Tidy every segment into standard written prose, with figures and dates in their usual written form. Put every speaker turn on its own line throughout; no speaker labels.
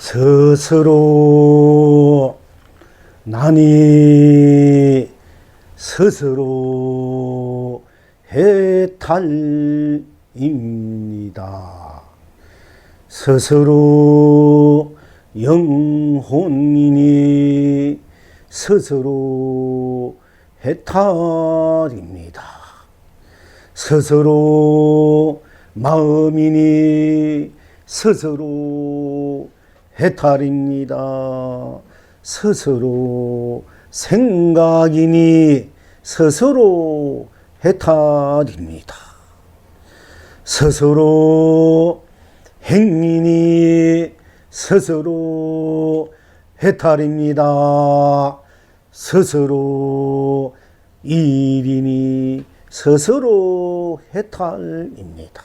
스스로 나니 스스로 해탈입니다. 스스로 영혼이니 스스로 해탈입니다. 스스로 마음이니 스스로 해탈입니다. 스스로 생각이니 스스로 해탈입니다. 스스로 행위니 스스로 해탈입니다. 스스로 일이니 스스로 해탈입니다.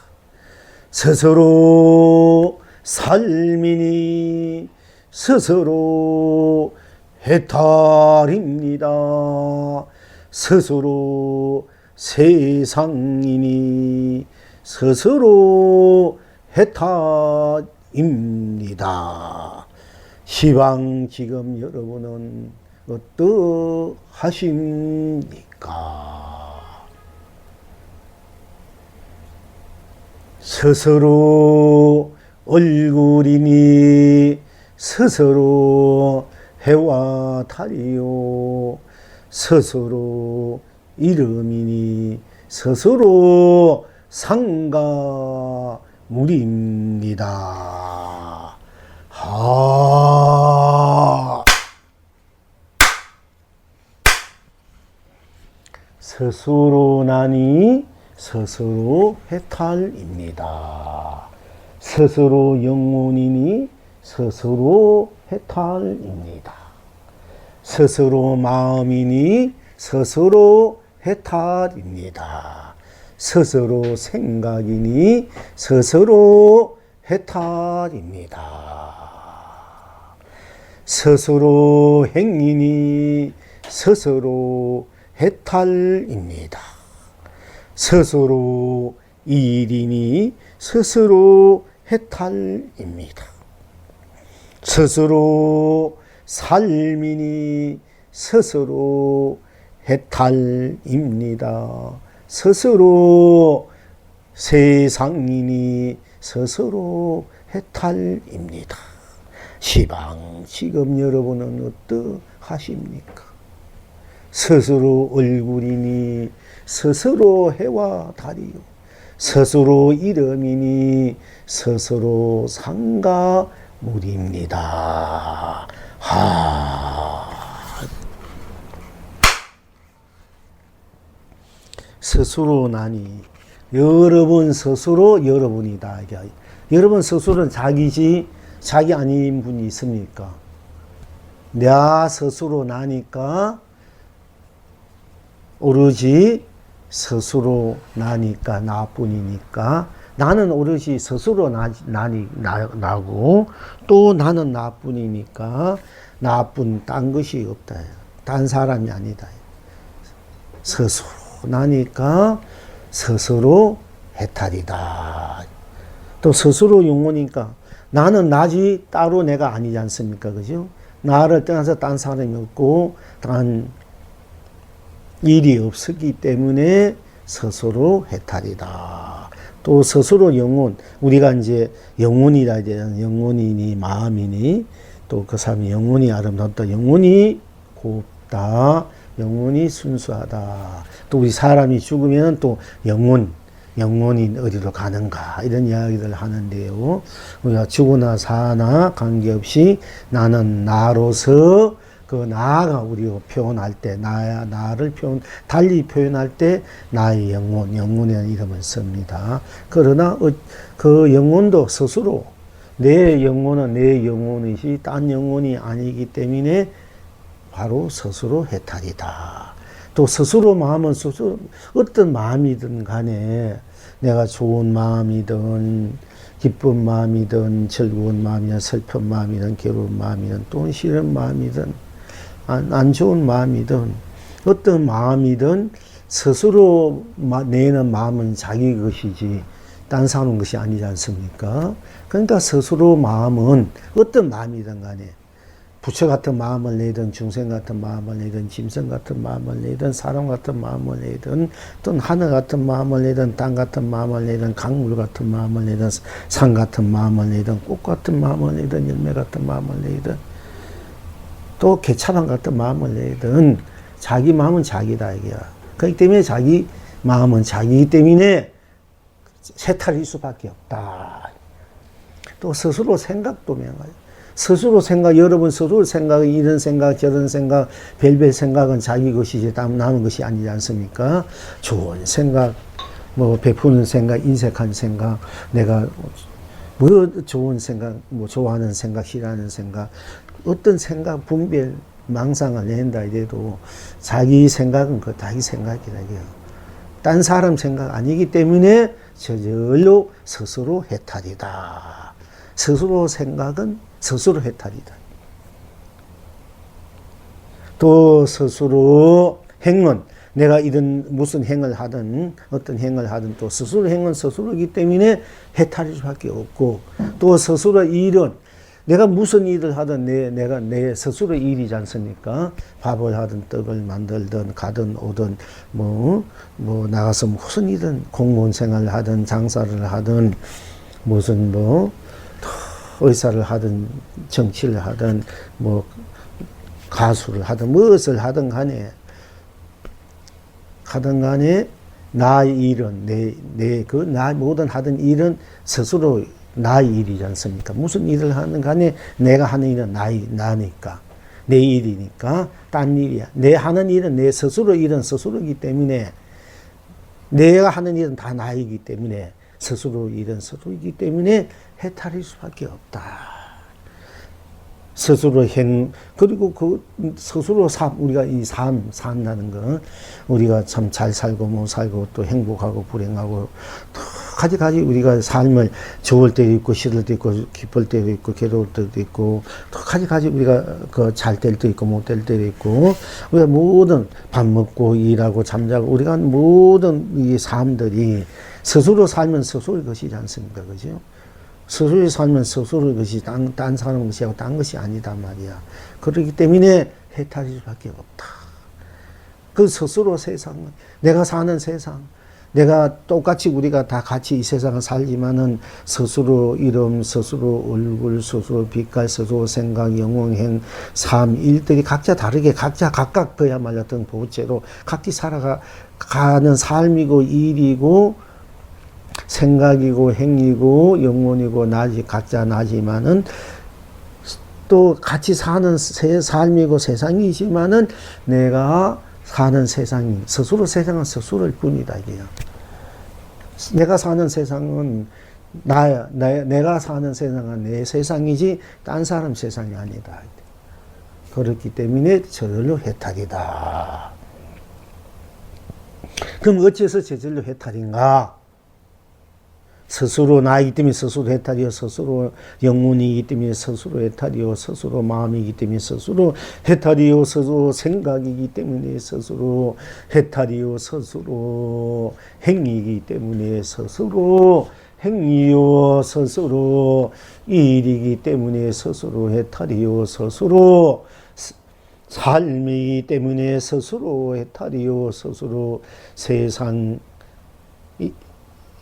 스스로 삶이니 스스로 해탈입니다. 스스로 세상이니 스스로 해탈입니다. 시방 지금 여러분은 어떠하십니까? 스스로 얼굴이니 스스로 해와 달이요. 스스로 이름이니 스스로 상가 물입니다. 스스로 나니 스스로 해탈입니다. 스스로 영혼이니 스스로 해탈입니다. 스스로 마음이니 스스로 해탈입니다. 스스로 생각이니 스스로 해탈입니다. 스스로 행위니 스스로 해탈입니다. 스스로 일이니 스스로 해탈입니다. 스스로 삶이니 스스로 해탈입니다. 스스로 세상이니 스스로 해탈입니다. 시방 지금 여러분은 어떠하십니까? 스스로 얼굴이니 스스로 해와 달이요. 스스로 이름이니 스스로 상가 물입니다. 스스로 나니 여러분 스스로 여러분이다. 여러분 스스로는 자기지 자기 아닌 분이 있습니까? 나 스스로 나니까 오로지 스스로 나니까 나뿐이니까 나는 오롯이 스스로 나고 또 나는 나뿐이니까 나뿐 딴 것이 없다. 딴 사람이 아니다. 스스로 나니까 스스로 해탈이다. 또 스스로 영혼이니까 나는 나지 따로 내가 아니지 않습니까? 그죠? 나를 떠나서 딴 사람이 없고 딴 일이 없었기 때문에 스스로 해탈이다. 또 스스로 영혼, 우리가 이제 영혼이라 해야 되는 영혼이니 마음이니 또 그 사람이 영혼이 아름답다, 영혼이 곱다, 영혼이 순수하다. 또 우리 사람이 죽으면 또 영혼이 어디로 가는가 이런 이야기를 하는데요. 우리가 죽으나 사나 관계없이 나는 나로서 그 나가 우리가 표현할 때 나를 달리 표현할 때 나의 영혼이라는 이름을 씁니다. 그러나 그 영혼도 스스로 내 영혼은 내 영혼이지 딴 영혼이 아니기 때문에 바로 스스로 해탈이다. 또 스스로 마음은 스스로 어떤 마음이든 간에 내가 좋은 마음이든 기쁜 마음이든 즐거운 마음이든 슬픈 마음이든 괴로운 마음이든 또 싫은 마음이든 안 좋은 마음이든 어떤 마음이든 스스로 내는 마음은 자기 것이지 딴 사는 것이 아니지 않습니까? 그러니까 스스로 마음은 어떤 마음이든 간에 부처 같은 마음을 내든 중생 같은 마음을 내든 짐승 같은 마음을 내든 사람 같은 마음을 내든 또는 하늘 같은 마음을 내든 땅 같은 마음을 내든 강물 같은 마음을 내든 산 같은 마음을 내든 꽃 같은 마음을 내든 열매 같은 마음을 내든 또 개차반 같은 마음을 내든 자기 마음은 자기다 이게야. 그렇기 때문에 자기 마음은 자기이기 때문에 해탈일 수밖에 없다. 또 스스로 생각도 명하죠. 스스로 생각, 여러분 스스로 생각, 이런 생각, 저런 생각, 별별 생각은 자기 것이지 남의 것이 아니지 않습니까? 좋은 생각, 뭐 베푸는 생각, 인색한 생각, 내가 뭐 좋은 생각, 뭐 좋아하는 생각, 싫어하는 생각, 어떤 생각, 분별, 망상을 낸다 이래도 자기 생각은 그 자기 생각이라 이게요. 딴 사람 생각 아니기 때문에 저절로 스스로 해탈이다. 스스로 생각은 스스로 해탈이다. 또 스스로 행은 내가 이런 무슨 행을 하든 어떤 행을 하든 또 스스로 행은 스스로이기 때문에 해탈일 수밖에 없고 또 스스로 일은 내가 무슨 일을 하든 내가 내 스스로 일이지 않습니까? 밥을 하든 떡을 만들든 가든 오든 뭐 나가서 무슨 일은 공무원 생활을 하든 장사를 하든 무슨 의사를 하든 정치를 하든 뭐 가수를 하든 무엇을 하든 간에 나의 일은 나 모든 하던 일은 스스로 나의 일이지 않습니까? 무슨 일을 하는 간에 내가 하는 일은 나니까 내 일이니까 딴 일이야. 내 하는 일은 내 스스로 일은 스스로이기 때문에 내가 하는 일은 다 나이기 때문에 스스로 일은 스스로이기 때문에 해탈일 수밖에 없다. 스스로 그리고 그 스스로 우리가 이 산다는 거, 우리가 참 잘 살고 못 살고 또 행복하고 불행하고 가지가지 우리가 삶을 좋을 때도 있고 싫을 때도 있고 기쁠 때도 있고 괴로울 때도 있고 또 가지가지 우리가 그 잘 될 때도 있고 못 될 때도 있고 우리가 모든 밥 먹고 일하고 잠자고 우리가 모든 이 삶들이 스스로 살면 스스로의 것이지 않습니까? 그죠? 스스로 살면 스스로의 것이 딴 사람 것이 하고 딴 것이 아니다 말이야. 그렇기 때문에 해탈일 수밖에 없다. 그 스스로 세상은 내가 사는 세상 내가 똑같이 우리가 다 같이 이 세상을 살지만은 스스로 이름, 스스로 얼굴, 스스로 빛깔, 스스로 생각, 영웅행, 삶, 일들이 각자 다르게 각자 각각 그야말로 어떤 보채로 각기 살아가는 삶이고 일이고 생각이고 행위고 영혼이고 각자 나지만은 또 같이 사는 삶이고 세상이지만은 내가 사는 세상이 스스로 세상은 스스로일 뿐이다 이게요. 내가 사는 세상은 나야. 내가 사는 세상은 내 세상이지 딴 사람 세상이 아니다. 그렇기 때문에 저절로 해탈이다. 그럼 어째서 저절로 해탈인가? 스스로 나이기 때문에 스스로 해탈이요. 스스로 영혼이기 때문에 스스로 해탈이요. 스스로 마음이기 때문에 스스로 해탈이요. 스스로 생각이기 때문에 스스로 해탈이요. 스스로 행위이기 때문에 스스로 행위요. 스스로 일이기 때문에 스스로 해탈이요. 스스로 삶이기 때문에 스스로 해탈이요. 스스로 세상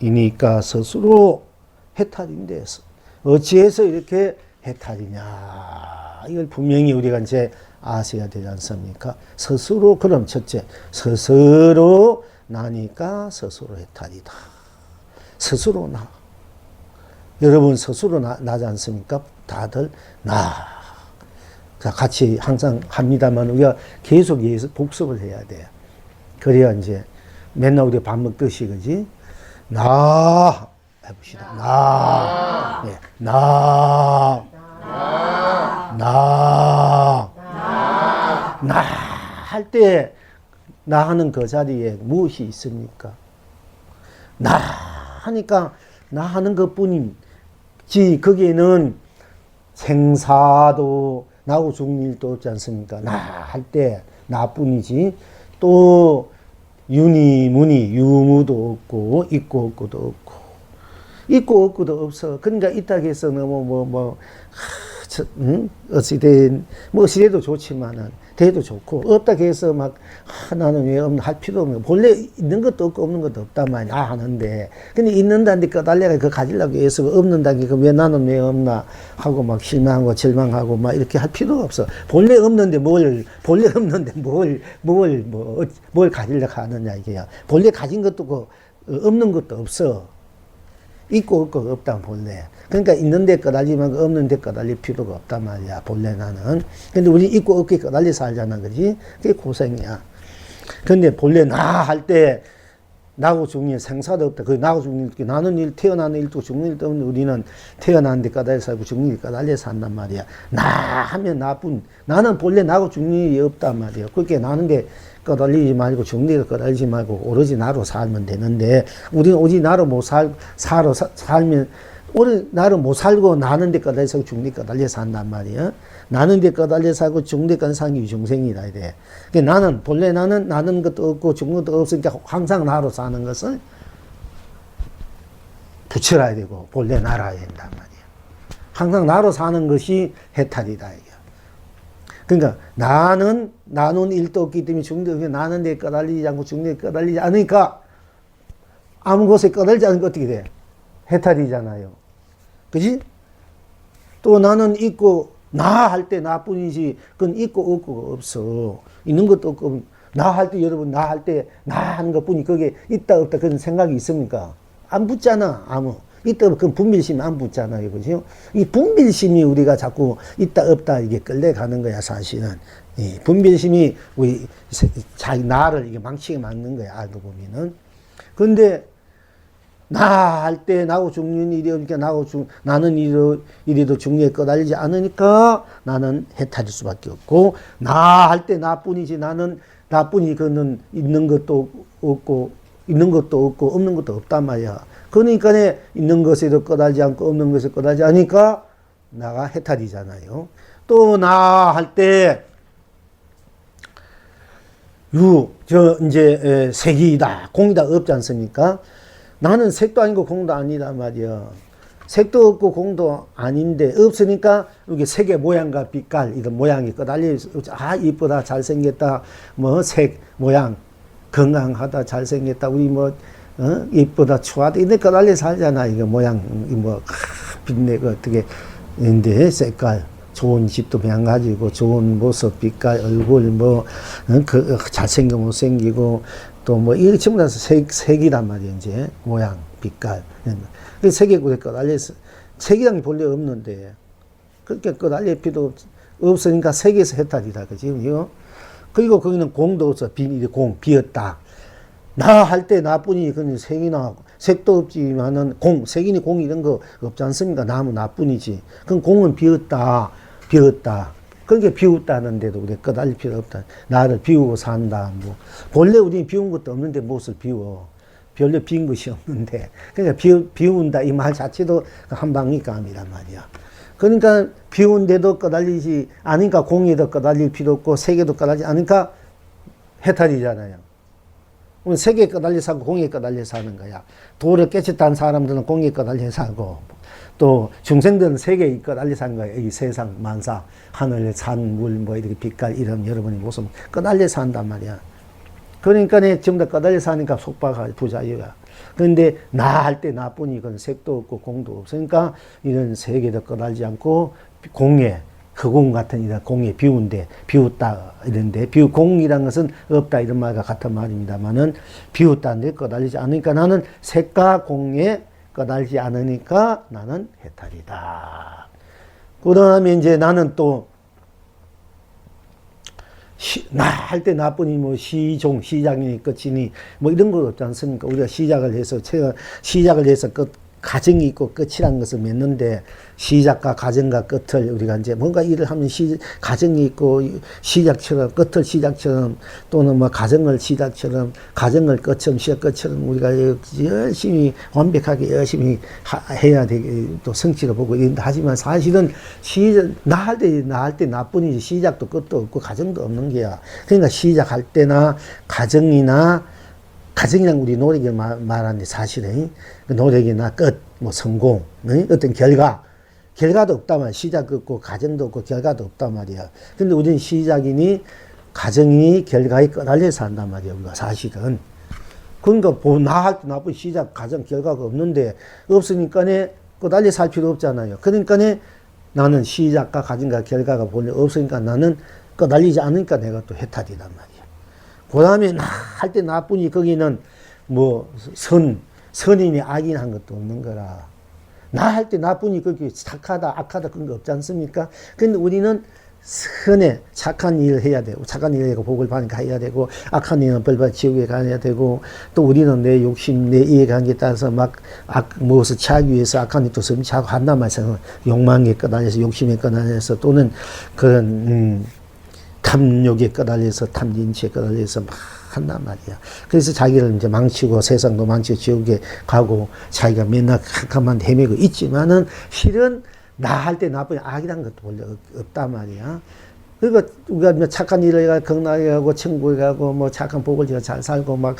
이니까 스스로 해탈인데 어찌해서 이렇게 해탈이냐 이걸 분명히 우리가 이제 아셔야 되지 않습니까? 스스로 그럼 첫째 스스로 나니까 스스로 해탈이다. 스스로 나 여러분 스스로 나지 않습니까? 다들 나 자, 같이 항상 합니다만 우리가 계속 복습을 해야 돼요. 그래야 이제 맨날 우리 밥 먹듯이 그지? 나 해봅시다. 나, 네. 나 할 때 나 하는 그 자리에 무엇이 있습니까? 나 하니까 나 하는 것뿐이지 거기에는 생사도 나고 죽는 일도 없지 않습니까? 나 할 때 나뿐이지 또 유니 무니 유무도 없고 있고 없고도 없고 있고 없고도 없어. 그러니까 있다고 해서 너무 어찌된, 어찌돼도 좋지만은, 돼도 좋고, 없다고 해서 막, 나는 왜 없나 할 필요 없는 거. 본래 있는 것도 없고 없는 것도 없단 말이야. 하는데. 근데 있는다는데 꺼달래가 그거 가지려고 해서 없는다는 게 왜 나는 왜 없나 하고 막 실망하고 절망하고 막 이렇게 할 필요가 없어. 본래 없는데 뭘 가지려고 하느냐, 이게야. 본래 가진 것도 없고, 없는 것도 없어. 있고 없고 없다 본래. 그러니까 있는 데 꺼달리면 없는 데 꺼달릴 필요가 없단 말이야 본래 나는. 근데 우리 있고 없게 꺼달리 살잖아, 그지? 그게 고생이야. 근데 본래 나 할 때 나고 죽는 일 생사도 없다. 그 나고 죽는 일, 나는 태어나는 일도 죽는 일도 없는데 우리는 태어나는 데 꺼달리 살고 죽는 일 꺼달리 산단 말이야. 나 하면 나는 본래 나고 죽는 일이 없단 말이야. 그렇게 나는데 꺼달리지 말고 죽는 일 꺼달리지 말고 오로지 나로 살면 되는데, 우리는 오직 나로 못 살면 오늘 나를 못 살고 나는 데 꺼달려 살고 죽는 데 꺼달려 산단 말이야. 나는 데 꺼달려 살고 죽는 데 꺼달려 사는 게 유중생이라 이래. 그러니까 본래 나는 것도 없고 죽는 것도 없으니까 항상 나로 사는 것을 붙여야 되고, 본래 나라야 된단 말이야. 항상 나로 사는 것이 해탈이다, 이게. 그러니까 나는 일도 없기 때문에 죽는 데, 나는 데 꺼달리지 않고 죽는 데 꺼달리지 않으니까 아무 곳에 꺼달리지 않으니까 어떻게 돼? 해탈이잖아요. 그지? 또 나는 있고, 나 할 때 나뿐이지, 그건 있고 없고 없어. 있는 것도 없고, 나 할 때, 여러분, 나 할 때, 나 하는 것 뿐이 그게 있다, 없다, 그런 생각이 있습니까? 안 붙잖아, 아무. 있다, 없다, 그건 분별심이 안 붙잖아요. 그죠? 이 분별심이 우리가 자꾸 있다, 없다, 이게 끌려가는 거야, 사실은. 이 분별심이 우리 자기 나를 이게 망치게 만든 거야, 알고 보면은. 근데, 나 할 때 나고 죽는 일이 없으니까 나는 이래도 죽는 일에 꺼달리지 않으니까 나는 해탈일 수밖에 없고, 나 할 때 나뿐이지, 나뿐이 그는 있는 것도 없고 없는 것도 없단 말이야. 그러니까 있는 것에도 꺼달지 않고 없는 것에 꺼달지 않으니까 나가 해탈이잖아요. 또 나 할 때 이제 색이다, 공이다 없지 않습니까? 나는 색도 아니고 공도 아니다 말이야. 색도 없고 공도 아닌데 없으니까 이게 색의 모양과 빛깔 이런 모양이 꺼달려. 이쁘다, 잘생겼다, 색 모양 건강하다, 잘생겼다, 우리 이쁘다, 추하다 이렇게 꺼달려 살잖아. 이거 모양 빛내고 어떻게 인데 색깔 좋은 집도 마찬가지고 좋은 모습, 빛깔, 얼굴 잘생겨 못생기고 또 이렇게 전부 다 색이란 말이에요. 이제 모양, 빛깔. 색에 꺼달려서 색이란 게 본래 없는데 그렇게 꺼달릴 필요 없으니까 색에서 해탈이다, 그지? 그리고 거기는 공도 없어. 비었다. 나 할 때 나뿐이 그는 색도 없지만은 색이니 공 이런 거 없지 않습니까? 나뿐이지. 그럼 공은 비었다. 그러니까 비웠다는데도 우리가 꺼달릴 필요 없다. 나를 비우고 산다. 본래 우리는 비운 것도 없는데 무엇을 비워? 별로 비운 것이 없는데. 그러니까 비운다 이 말 자체도 한방위감이란 말이야. 그러니까 비운데도 꺼달리지 않으니까 공에도 꺼달릴 필요 없고 색에도 꺼달리지 않으니까 해탈이잖아요. 색에 꺼달려 살고 공에 꺼달려 사는 거야. 도를 깨쳤다는 사람들은 공에 꺼달려 살고, 또 중생들은 색에 꺼달려 사는 거야. 이 세상 만사, 하늘, 산, 물, 이렇게 빛깔, 이런 여러분의 모습 꺼달려 산단 말이야. 그러니까 전부 다 꺼달려 사니까 속박하고 부자유야. 그런데 나 할 때 나뿐이 이건 색도 없고 공도 없으니까 이런 색에도 꺼달지 않고 공에, 흑공 같은 이런 공에 비웠다 이런데, 공이라는 것은 없다 이런 말과 같은 말입니다만은 비웠다는데 꺼달리지 않으니까 나는 색과 공에 꺼달지 않으니까 나는 해탈이다. 그 다음에 이제 나는 또 나 할 때 나뿐이 시작이니 끝이니 이런 거 없지 않습니까? 우리가 시작을 해서 가정이 있고 끝이라는 것을 맺는데, 시작과 가정과 끝을 우리가 이제 뭔가 일을 하면 가정이 있고 시작처럼 끝을 시작처럼, 또는 가정을 시작처럼 가정을 끝처럼 시작 끝처럼 우리가 열심히 완벽하게 열심히 해야 되게 또 성취를 보고 하지만 사실은 나 할 때 나뿐이지 시작도 끝도 없고 가정도 없는 게야. 그러니까 시작할 때나 가정이나 가정이란 우리 노력을 말하는데 사실은 그 노력이나 끝, 뭐 성공, 어떤 결과도 없단 말이야. 시작도 없고 가정도 없고 결과도 없단 말이야. 근데 우리는 시작이니 가정이니 결과에 끄달려서 한단 말이야. 우리가 사실은. 그러니까 나 할 때 나쁜 시작, 가정, 결과가 없는데 없으니까네 끄달려서 할 필요 없잖아요. 그러니까네 나는 시작과 가정과 결과가 본래 없으니까 나는 끄달리지 않으니까 내가 또 해탈이란 말이야. 그 다음에 나 할 때 나쁘니 거기는 뭐 선이니 악이니 한 것도 없는 거라. 나 할 때 나쁘니 거기 착하다 악하다 그런 거 없지 않습니까? 근데 우리는 선에 착한 일을 해야 되고 착한 일을 하고 복을 받으니까 해야 되고 악한 일은 벌받아 지옥에 가야 되고 또 우리는 내 욕심 내 이해관계에 따라서 막 무엇을 취하기 위해서 악한 일도 섬취하고 한단 말이야. 욕망에 끄달려서 욕심에 끄달려서 또는 그런 탐욕에 끄달려서 탐진치에 끄달려서 막 한단 말이야. 그래서 자기를 이제 망치고 세상도 망치고 지옥에 가고 자기가 맨날 캄캄한 헤매고 있지만은 실은 나 할 때 나쁜 악이란 것도 원래 없단 말이야. 그러니까 우리가 착한 일을 해가 건강하게 하고 천국에 가고 뭐 착한 복을 지어 잘 살고 막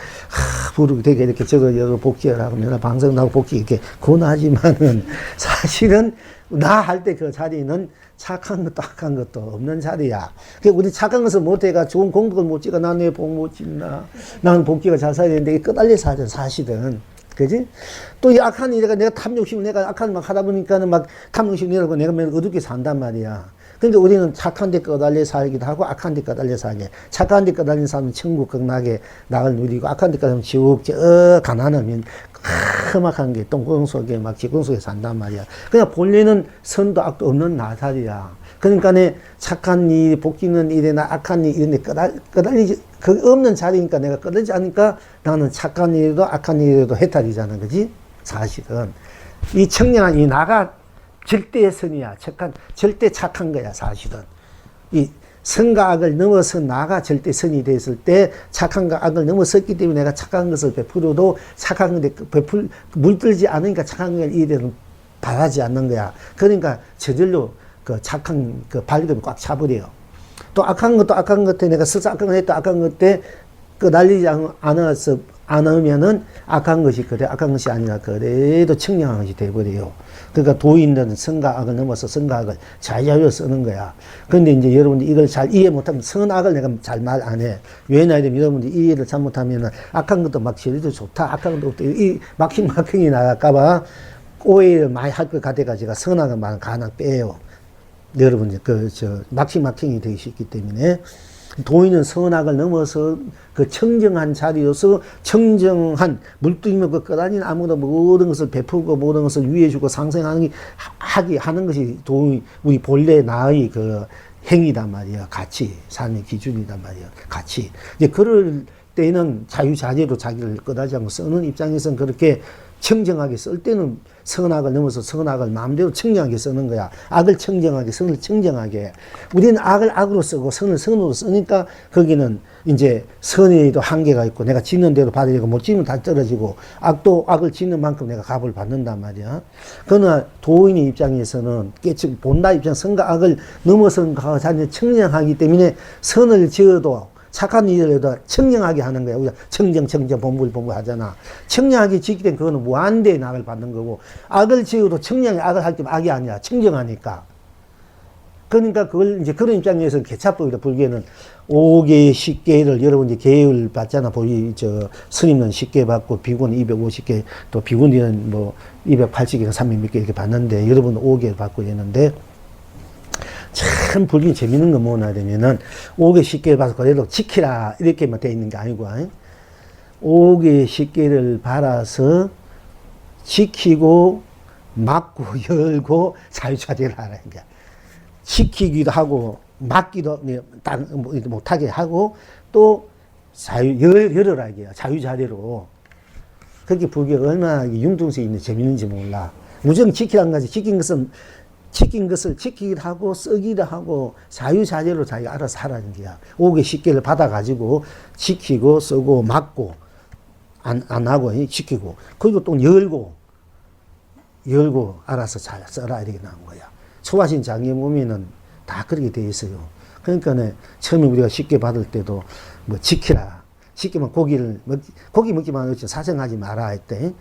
부르고 되게 이렇게 저거 복귀를 하고 내가 방송도 하고 복귀 이렇게 권하지만은 사실은 나 할 때 그 자리는 착한 것도 악한 것도 없는 자리야. 그러니까 우리 착한 것을 못해가 좋은 공덕을 못 찍어. 난 왜 복 못 찍나? 나는 복귀가 잘 살아야 되는데 이게 끄달려서 하잖아 사실은. 그지? 또 이 악한 일에가 내가 탐욕심을 내가 악한 막 하다 보니까는 막 탐욕심 내려고 내가 맨 어둡게 산단 말이야. 그러니까 우리는 착한 데 끄달려 살기도 하고 악한 데 끄달려 살게. 착한 데 끄달린 사람은 천국 극락에 낙을 누리고 악한 데 끄달리면 지옥 가난하면 험악한 게 똥구멍 속에 막 지구멍 속에 산단 말이야. 그냥 본래는 선도 악도 없는 나살이야. 그러니까 내 착한 일, 복귀는 일이나 악한 일 이런 데 끄달리지 그 없는 자리니까 내가 끄달리지 않으니까 나는 착한 일도 악한 일도 해탈이잖아. 그지? 사실은. 이 청량한 이 나가 절대의 선이야. 절대 착한 거야. 사실은. 이 선과 악을 넘어서 나가 절대 선이 됐을 때 착한과 악을 넘어섰기 때문에 내가 착한 것을 베풀어도 착한 것에 물들지 않으니까 착한 걸 이래는 바라지 않는 거야. 그러니까 저절로 그 착한 그 발걸음이 꽉 차버려요. 또 악한 것도 악한 것 때 내가 스스로 악한 거 했다 악한 것 때 그 날리지 않으면은 악한 것이 그래 악한 것이 아니라 그래도 청량한 것이 돼버려요. 그러니까 도인들은 선과 악을 넘어서 선과 악을 자유자유로 쓰는 거야. 그런데 이제 여러분들이 이걸 잘 이해 못하면 선악을 내가 잘 말 안 해. 왜냐하면 여러분들이 이해를 잘못하면은 악한 것도 막 저리도 좋다 악한 것도 없다 이 막힌이 나갈까봐 오해를 많이 할 것 같아가지고 선악을 말 가능 빼요. 여러분, 막히이 되기 쉽기 때문에, 도인은 선악을 넘어서 그 청정한 자리로서 청정한 물뚱이면 그 끄다니는 아무도 모든 것을 베풀고 모든 것을 위해주고 상생하는 하는 것이 도인, 우리 본래 나의 그 행위단 말이야. 가치, 삶의 기준이단 말이야. 가치. 이제 그럴 때는 자유자재로 자기를 끄다지 않고 쓰는 입장에서는 그렇게 청정하게 쓸 때는 선악을 넘어서 선악을 마음대로 청정하게 쓰는 거야. 악을 청정하게, 선을 청정하게. 우리는 악을 악으로 쓰고 선을 선으로 쓰니까 거기는 이제 선에도 한계가 있고 내가 짓는 대로 받아야 되고 못 짓는 다 떨어지고 악도 악을 짓는 만큼 내가 값을 받는단 말이야. 그러나 도인의 입장에서는 본다 입장 선과 악을 넘어선 가 자기는 청정하기 때문에 선을 지어도 착한 일을 해도 청량하게 하는 거야. 우리가 청정, 본불 하잖아. 청량하게 지기 때문에 그거는 무한대의 낙을 받는 거고, 악을 지어도 청량히 악을 할 때 악이 아니야. 청정하니까. 그러니까 그걸 이제 그런 입장에서 개차법이다. 불교는 5개의 10개를 여러분 이제 계율 받잖아. 스님은 10개 받고, 비구는 250개, 또 비구니는 뭐 280개가 300 몇 개 이렇게 받는데, 여러분은 5개를 받고 있는데, 참 불교 재밌는 거 뭐나 되면은 5개 10개를 봐서 그래도 지키라 이렇게만 돼 있는 게 아니고 5개 10개를 받아서 지키고 막고 열고 자유자재를 하라는 거야. 지키기도 하고 막기도 못하게 하고 또 열어라 이게요. 자유자재로. 그렇게 불교가 얼마나 융통성이 있는 재밌는지 몰라. 무조건 지키라는 거지. 지킨 것을 지키기도 하고 쓰기도 하고 자유자재로 자기가 알아서 하라는 거야. 5개 10개를 받아가지고 지키고 쓰고 막고 안 하고 지키고 그리고 또 열고 알아서 잘 써라 이렇게 나온 거야. 초화신 장에 보면은 다 그렇게 돼 있어요. 그러니까 처음에 우리가 10개 받을 때도 뭐 지키라 쉽게 말하면 고기 먹기만 하지 사생하지 말아 했대.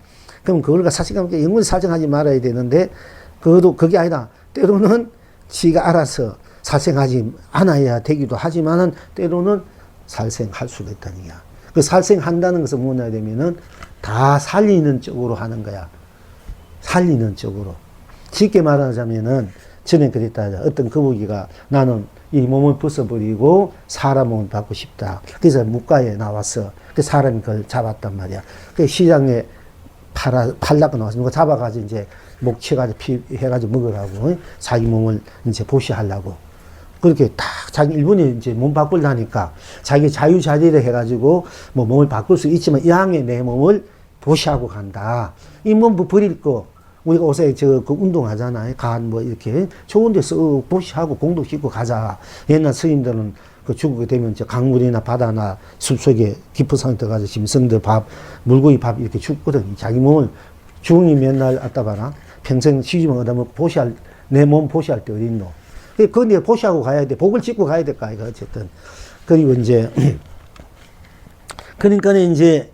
그럼 그걸 사생하면 영원히 사생하지 말아야 되는데, 그게 아니다. 때로는 지가 알아서 살생하지 않아야 되기도 하지만은, 때로는 살생할 수가 있다는 거야. 그 살생한다는 것은 뭐냐 되면은, 다 살리는 쪽으로 하는 거야. 살리는 쪽으로. 쉽게 말하자면은, 전에 그랬다. 어떤 거북이가 나는 이 몸을 벗어버리고 사람 몸을 받고 싶다. 그래서 묵가에 나왔어. 그 사람이 그걸 잡았단 말이야. 그 시장에 팔라고 나와서 누가 잡아가지고 이제 목 쳐가지고 피 해가지고 먹으라고. 자기 몸을 이제 보시하려고. 그렇게 딱 자기 일본에 이제 몸 바꾸려니까 자기 자유자재를 해가지고 뭐 몸을 바꿀 수 있지만 이왕에 내 몸을 보시하고 간다. 이 몸 버릴 거. 우리가 옷에 그 운동하잖아요. 간 뭐 이렇게 좋은 데서 보시하고 공도 씻고 가자. 옛날 스님들은 그 죽게 되면 강물이나 바다나 숲속에 깊은 산에 들어가서 짐승들 밥, 물고기 밥 이렇게 죽거든. 자기 몸을 죽이 맨날 갖다 봐라. 평생 쉬지만 얻으면 내 몸 보시할 때 어딨노. 그건 보시하고 가야 돼. 복을 짓고 가야 될 거 아이가 어쨌든. 그리고 이제 그러니까 이제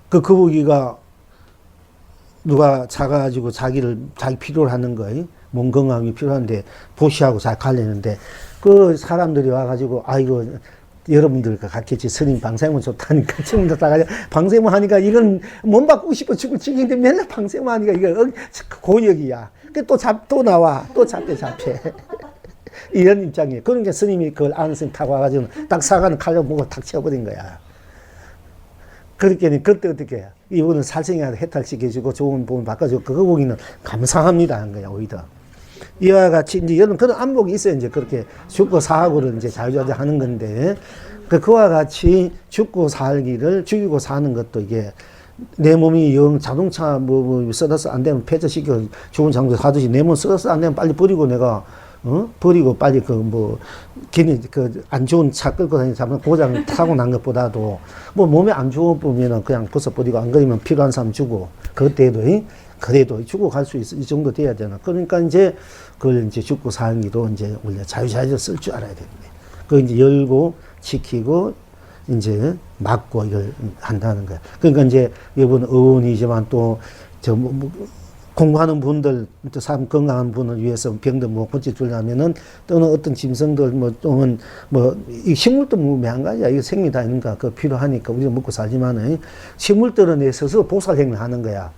그 거북이가 누가 자가지고 자기 필요로 하는 거예요. 몸 건강이 필요한데 보시하고 잘 가려는데 그 사람들이 와가지고 아이고 여러분들 갔겠지. 스님 방생문 좋다니까 지금도 다 가지고 방생문 하니까 이건 몸 바꾸고 싶어 죽을 지경인데 맨날 방생문 하니까 이거 곤욕이야. 또 나와 또 잡혀 이런 입장이에요. 그러니까 스님이 그걸 아는 스님 타고 와가지고 딱 사가는 칼로 목을 탁 치워버린 거야. 그렇게 그때 어떻게 해요? 이분은 살생이라도 해탈시켜주고 좋은 몸을 바꿔주고 그거 보기는 감사합니다 한 거야 오히려. 이와 같이 이제 이런 그런 안목이 있어요. 이제 그렇게 죽고 사고를 이제 자유자재 하는 건데 그와 같이 죽고 죽이고 사는 것도 이게 내 몸이 자동차 뭐 써서 안 되면 폐쇄시켜 좋은 장소에 하듯이 내 몸 써서 안 되면 빨리 버리고 내가 버리고 빨리 괜히 안 좋은 차 끌고 다니면 고장 사고 난 것보다도 뭐 몸에 안 좋아 보면은 그냥 벗어버리고 안 그러면 필요한 사람 주고 그래도 주고 갈 수 있어. 이 정도 돼야 되나. 그러니까 이제 그걸 이제 죽고 사는 기도 이제 우리가 자유자재로 쓸 줄 알아야 되는데. 그걸 이제 열고 지키고 이제 막고 이걸 한다는 거야. 그러니까 이제 이번 의원이지만 또 공부하는 분들, 또 삶 건강한 분을 위해서 병도 뭐 고쳐주려면은 또는 어떤 짐승들 이 식물도 뭐 매한가지야. 이거 생리다 있는가 그 필요하니까 우리가 먹고 살지만은 식물들은 내 스스로 보살행을 하는 거야.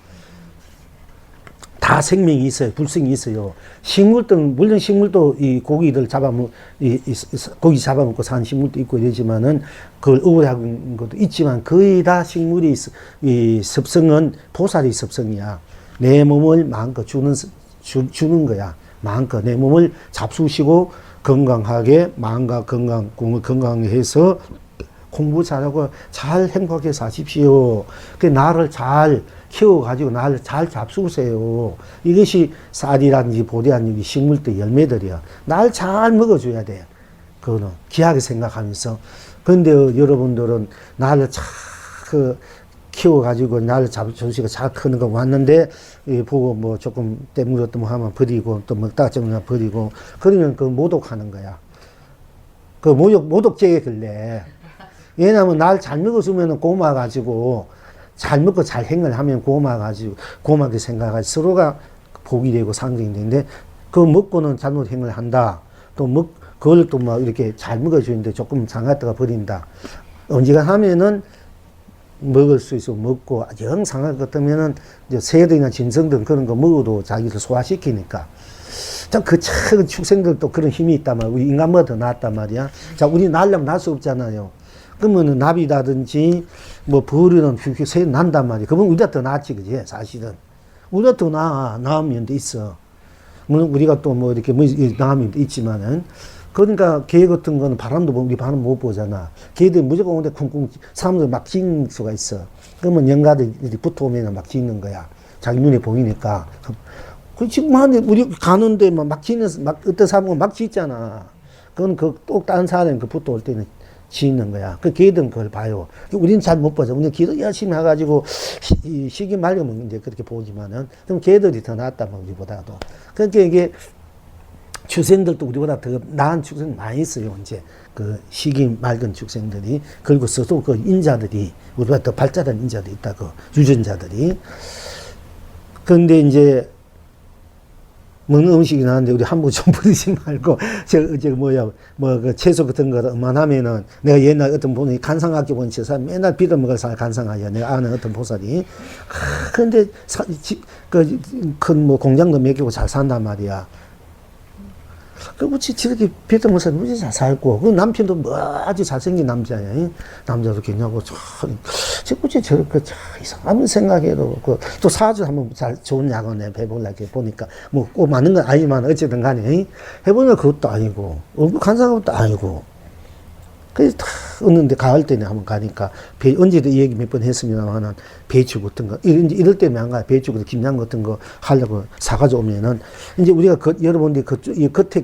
다 생명이 있어요. 불생이 있어요. 식물들은, 물론 식물도 이 고기들 고기 잡아먹고 사는 식물도 있고 이러지만은 그걸 억울한 것도 있지만 거의 다 식물이, 이 습성은 보살의 습성이야. 내 몸을 마음껏 주는 거야. 마음껏 내 몸을 잡수시고 건강하게 마음과 공을 건강해서 공부 잘하고 잘 행복하게 사십시오. 그 나를 잘 키워가지고 나를 잘 잡수세요. 이것이 쌀이라든지 보리라든지 식물들 열매들이야. 날 잘 먹어줘야 돼. 그거는 귀하게 생각하면서. 그런데 여러분들은 나를 잘 키워가지고 나를 잡수시고 잘 크는 거 왔는데 보고 뭐 조금 때물었다 뭐 하면 버리고 또 먹다가 좀 버리고 그러면 그 모독하는 거야. 그 모독죄에 걸래. 왜냐면 날 잘 먹어주면 고마워가지고 잘 먹고 잘 행을 하면 고마하게 생각하지 서로가 복이 되고 상징이 되는데 그 먹고는 잘못 행을 한다. 그걸 또 막 이렇게 잘 먹어주는데 조금 상했다가 버린다. 언제가 하면은 먹을 수 있어 먹고 영 상할 것 같으면은 이제 새들이나 짐승들 그런 거 먹어도 자기를 소화시키니까. 참 그 작은 축생들도 그런 힘이 있단 말이야. 우리 인간보다 더 낫단 말이야. 자, 우리 날려면 날 수 없잖아요. 그러면은 나비라든지 뭐 벌이는 새 난단 말이야. 그건 우리가 더 낫지, 그지? 사실은. 우리가 더 나은 면도 있어. 물론 우리가 또 뭐 이렇게 나은 면도 있지만은. 그러니까 개 같은 거는 바람도 우리 바람 못 보잖아. 개들이 무조건 오는데 쿵쿵 사람들 막 짖는 수가 있어. 그러면 영가들이 붙어오면 막 짖는 거야. 자기 눈에 보이니까. 그 지금 우리 가는데 막 짖는, 어떤 사람은 막 짖잖아. 그건 또 다른 사람이 붙어올 때는 짖는 거야. 그 개들은 그걸 봐요. 우리는 잘 못 보죠. 우리는 기도 열심히 해가지고 시기 맑으면 이제 그렇게 보지만은, 그럼 개들이 더 낫단 말이야, 우리보다도. 그러니까 이게 축생들도 우리보다 더 나은 축생 많이 있어요. 이제 그 시기 맑은 축생들이. 그리고 서도 그 인자들이 우리보다 더 발달한 인자들이 있다. 그 유전자들이. 그런데 이제 먹는 음식이 나왔는데 우리 한번 좀 버리지 말고 그 채소 같은 거 그만하면은 내가 옛날 어떤 분이 간상학교 본 저 사람 맨날 비벼 먹을 사람 간상하여 내가 아는 어떤 보살이 근데 큰 뭐 공장도 맡기고 잘 산단 말이야. 그 어찌 저렇게 비벼 먹을 사람 어찌 잘 살고 그 남편도 뭐 아주 잘생긴 남자야. 남자도 괜찮고 어찌 저렇게 이상한 생각해도 또 사주 한번 잘 좋은 약원에 해보려고 보니까 뭐 꼭 맞는 건 아니지만 어쨌든 간에 해보니까 그것도 아니고 얼굴 간사한 것도 아니고 그래서 다 얻는데 가을 때는 한번 가니까 언제도 이 얘기 몇 번 했습니다만은 배추 같은 거 이럴 때면 안 가요. 배추 같은 김장 같은 거 하려고 사가지고 오면은 이제 우리가 여러분들이 이 겉에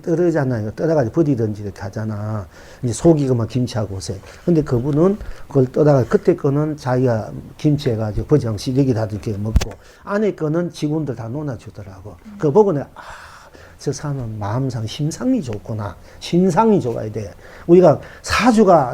떨어잖아요. 떨어가지고 버리든지 이렇게 하잖아. 이제 속이고만 김치하고 오세요. 근데 그분은 그걸 떠다가 겉에 거는 자기가 김치 해가지고 버장 시래기라든지 먹고 안에 거는 직원들 다 놓아주더라고. 그거 보고 내가 저 사람은 마음상 심상이 좋구나. 심상이 좋아야 돼. 우리가 사주가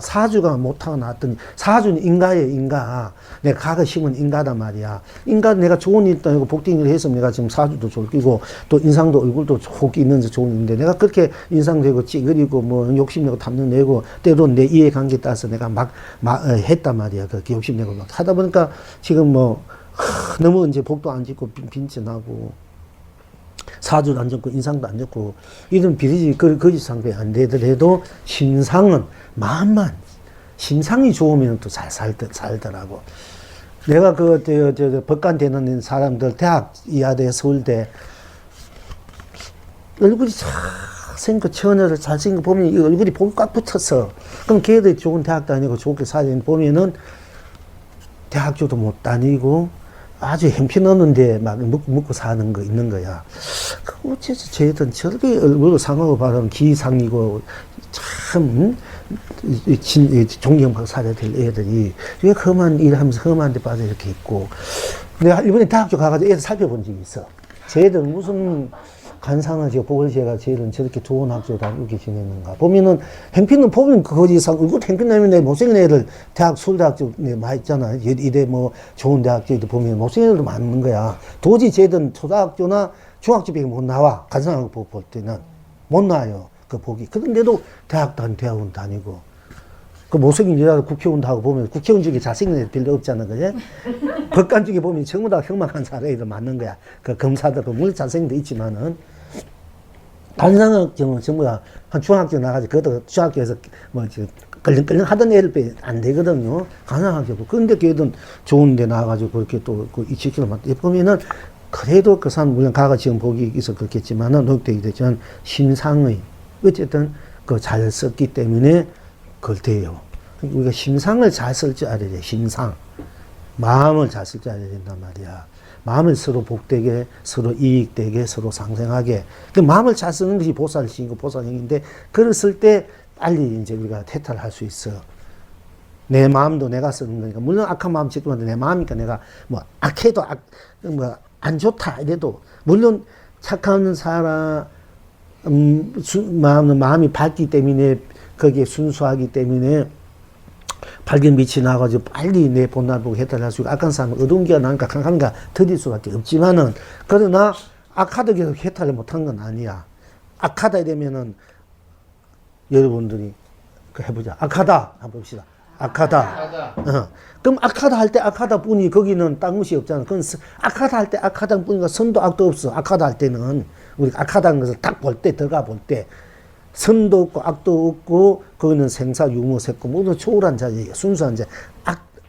못하고 나왔더니 사주는 인가예요, 인가. 내가 각을 심은 인가단 말이야. 인가 내가 좋은 일 있고 복된 일을 해서 내가 지금 사주도 좋고 또 인상도 얼굴도 좋게 있는지 좋은 일인데 내가 그렇게 인상되고 찌그리고 뭐 욕심내고 탐욕내고 때로는 내 이해관계에 따라서 내가 막 했단 말이야. 그렇게 욕심내고 막 하다 보니까 지금 뭐 너무 이제 복도 안 짓고 빈천하고 사주도 안 좋고 인상도 안 좋고 이런 비리지 거짓 상대 안 되더라도 심상은 마음만 심상이 좋으면 또 잘 살더라고. 내가 법관 되는 사람들 대학 이하대 서울대 얼굴이 잘생겨 처녀를 잘생겨 보면 이 얼굴이 복이 꽉 붙었어. 그럼 걔들 좋은 대학 다니고 좋게 살는 보면은 대학교도 못 다니고 아주 형편없는데 막 먹고 사는 거 있는 거야. 어째서 쟤들 저렇게 얼굴 상하고 바라면 기상이고 참 존경하고 살아야 될 애들이 왜 험한 일하면서 험한 데 빠져 이렇게 있고. 내가 이번에 대학교 가가지고 애들 살펴본 적이 있어. 쟤들 무슨 간상을 제가 보궐시가 쟤들은 저렇게 좋은 학교 다니고 지내는가. 보면은 행편은 보면 그거지 이상 얼굴 행편하면 내 못생긴 애들 대학 서울대학교 많이 있잖아. 이대 뭐 좋은 대학교도 보면 못생긴 애들도 많은 거야. 도저히 쟤들은 초등학교나 중학교밖에 못 나와. 간상하고 볼 때는 못 나와요. 그 보기. 그런데도 대학원 다니고. 그 못생긴 여자 국회의원도 하고 보면 국회의원 중에 잘생긴 애들 별로 없잖아. 그제? 법관 중에 보면 전부 다 흉막한 사람들 맞는 거야. 그 검사들, 물론 잘생긴 데 있지만은. 간상학 경우는 전부 다 한 중학교 나가지, 그것도 중학교에서 뭐, 끌렁끌렁 하던 애들 안 되거든요. 간상학 경우. 그런데 걔들은 좋은 데 나와가지고 그렇게 또, 그 20km 보면은 그래도 그 사람 물론 가가 지금 복이 있어 그렇겠지만은 노력되기 되지만 심상의 어쨌든 그 잘 썼기 때문에 그걸 돼요. 우리가 심상을 잘 쓸 줄 알아야 돼. 심상. 마음을 잘 쓸 줄 알아야 된단 말이야. 마음을 서로 복되게, 서로 이익되게, 서로 상생하게. 그 마음을 잘 쓰는 것이 보살신이고 보살행인데, 그걸 쓸 때 빨리 이제 우리가 퇴타를 할 수 있어. 내 마음도 내가 쓰는 거니까. 물론 악한 마음 짓고 내 마음이니까 내가 뭐 악해도 안 좋다 이래도. 물론 착한 사람, 마음이 밝기 때문에, 거기에 순수하기 때문에 밝은 빛이 나가지고 빨리 내 본날 보고 해탈할 수 있고, 악한 사람은 어두운 기가 나니까 강한가 더딜 수밖에 없지만은, 그러나 악하다 계속 해탈을 못한 건 아니야. 악하다 이러면은 여러분들이 해보자. 악하다 한번 봅시다. 악하다. 그럼 악하다 할 때 악하다 뿐이 거기는 딴 것이 없잖아. 그건 악하다 할 때 악하다 뿐이니까 선도 악도 없어. 악하다 할 때는 우리가 악하다는 것을 딱 볼 때, 들어가 볼 때 선도 없고 악도 없고 거기는 생사 유무색고 모두 초월한 자리예요. 순수한 자리.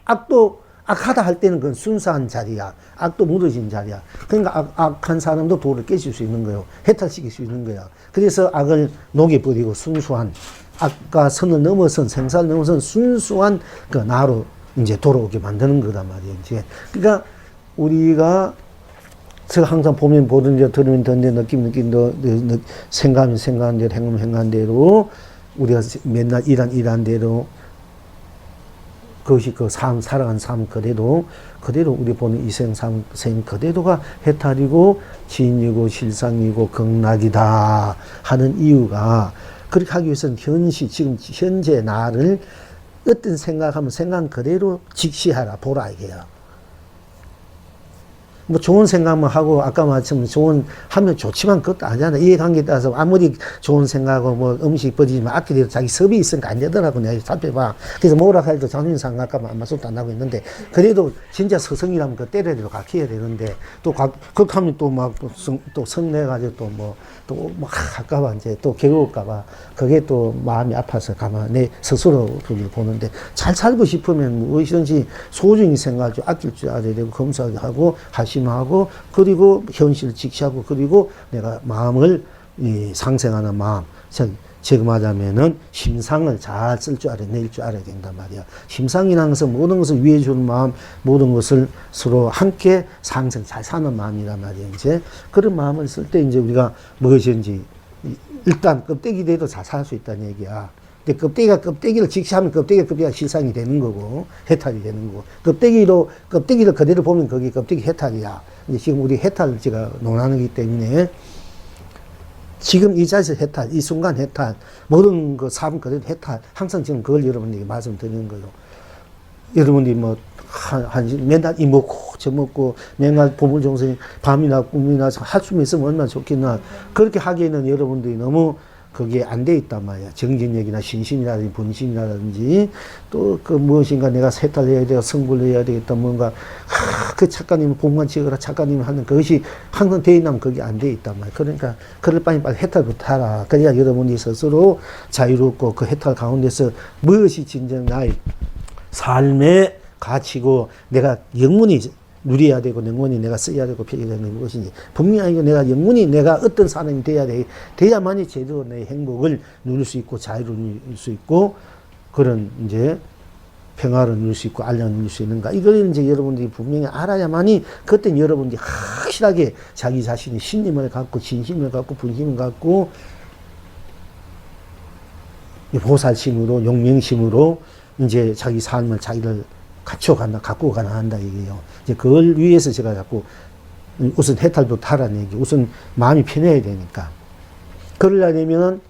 악도 악하다 할 때는 그건 순수한 자리야. 악도 무너진 자리야. 그러니까 악한 사람도 도를 깨질 수 있는 거예요. 해탈시킬 수 있는 거야. 그래서 악을 녹여버리고 순수한 악과 선을 넘어선 생사를 넘어선 순수한 그 나로 이제 돌아오게 만드는 거단 말이에요. 이제 그러니까 우리가 제가 항상 보면 보던 데 들으면 듣는 데 느낌 대 생각하면 생각한 대로 행하면 행한 대로 우리가 맨날 일한 대로 그것이 그 삶, 살아간 삶 그대로 우리 보는 이생 삶 그대로가 해탈이고 진이고 실상이고 극락이다 하는 이유가, 그렇게 하기 위해서는 지금 현재 나를 어떤 생각하면 생각 그대로 직시하라, 보라 이게요. 뭐 좋은 생각만 하고, 아까 말씀은 좋은 하면 좋지만 그것도 아니잖아. 이해관계에 따라서 아무리 좋은 생각하고 뭐 음식 버리지만 아끼더라도 자기 섭이 있으니까 안 되더라고. 내가 살펴봐. 그래서 뭐라 해도 자존심 상할까봐 아무 말도 안 하고 있는데, 그래도 진짜 스승이라면 그 때려도 가르쳐야 되는데, 또 그렇게 하면 또 막 또 성내가지고 또 뭐 또 막 할까봐 이제 또 괴로울까봐 그게 또 마음이 아파서 가만 내 스스로 그걸 보는데, 잘 살고 싶으면 무엇이든지 소중히 생각하고 아낄 줄 알아야 되고 검소하게 하고 하고, 그리고 현실을 직시하고, 그리고 내가 마음을 상생하는 마음, 지금 하자면은 심상을 잘 쓸 줄 알아야, 낼 줄 알아야 된단 말이야. 심상이라는 것은 모든 것을 위해 주는 마음, 모든 것을 서로 함께 상생 잘 사는 마음이란 말이야. 이제 그런 마음을 쓸 때 이제 우리가 무엇인지 일단 껍데기 돼도 잘 살 수 있다는 얘기야. 근데 껍데기를 직시하면 껍데기가 실상이 되는 거고, 해탈이 되는 거고, 껍데기를 그대로 보면 거기 껍데기 해탈이야. 이제 지금 우리 해탈을 제가 논하는 거기 때문에, 지금 이 자리에서 해탈, 이 순간 해탈, 모든 그 삶 그대로 해탈, 항상 지금 그걸 여러분에게 말씀드리는 거예요. 여러분들이 뭐, 맨날 이 먹고, 저 먹고, 맨날 보물종생, 밤이나 꿈이나 할 수만 있으면 얼마나 좋겠나. 그렇게 하기에는 여러분들이 너무 그게 안 돼 있단 말이야. 정진력이나 신심이라든지 분심이라든지, 또 그 무엇인가 내가 해탈해야 되고 성불을 해야 되겠다, 뭔가, 그 작가님 공간 지어라, 작가님 하는 그것이 항상 돼 있나면 그게 안 돼 있단 말이야. 그러니까, 그럴 바에 빨리 해탈부터 하라. 그래야 여러분이 스스로 자유롭고 그 해탈 가운데서 무엇이 진정 나의 삶의 가치고, 내가 영문이 누려야 되고 영원히 내가 써야 되고 펴야 되는 것인지, 분명히 내가 영원히 내가 어떤 사람이 돼야만이 제대로 내 행복을 누릴 수 있고 자유를 누릴 수 있고 그런 이제 평화를 누릴 수 있고 안녕을 누릴 수 있는가, 이걸 이제 여러분들이 분명히 알아야만이 그때 여러분들이 확실하게 자기 자신이 신념을 갖고 진심을 갖고 분심을 갖고 보살심으로 용맹심으로 이제 자기 삶을 자기를 갖고 가나 한다, 얘기예요. 이제 그걸 위해서 제가 자꾸 우선 해탈도 타라는 얘기, 우선 마음이 편해야 되니까. 그러려면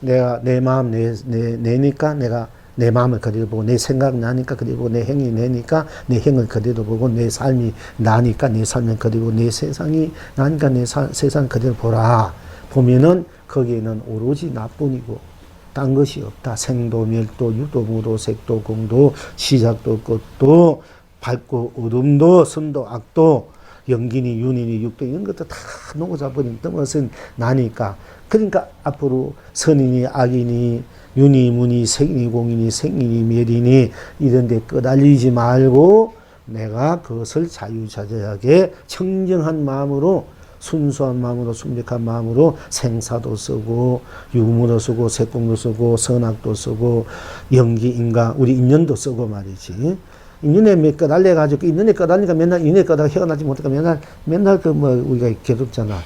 내가 내 마음 내니까 내가 내 마음을 그대로 보고, 내 생각 나니까 그대로 보고, 내 행위 내니까 내 행을 그대로 보고, 내 삶이 나니까 내 삶을 그대로 보고, 내 세상이 나니까 내 세상 그대로 보라. 보면은 거기에는 오로지 나뿐이고 딴 것이 없다. 생도 멸도 유도 무도 색도 공도 시작도 끝도 밝고 어둠도 선도 악도 영기니 윤이니 육도 이런 것도 다 놓고 잡으니 떠먹은 나니까. 그러니까 앞으로 선이니 악이니 윤이 무니 색이니 공이니 생이니 멸이니 이런 데 끄달리지 말고 내가 그것을 자유자재하게 청정한 마음으로, 순수한 마음으로, 순백한 마음으로 생사도 쓰고 유무도 쓰고 색공도 쓰고 선악도 쓰고 영기 인가 우리 인연도 쓰고 말이지. 인연에 몇 끄달려가지고 인연에 끄달리니까 맨날 인연에 끄달려 헤어나지 못하니까 맨날 그 뭐 우리가 괴롭잖아.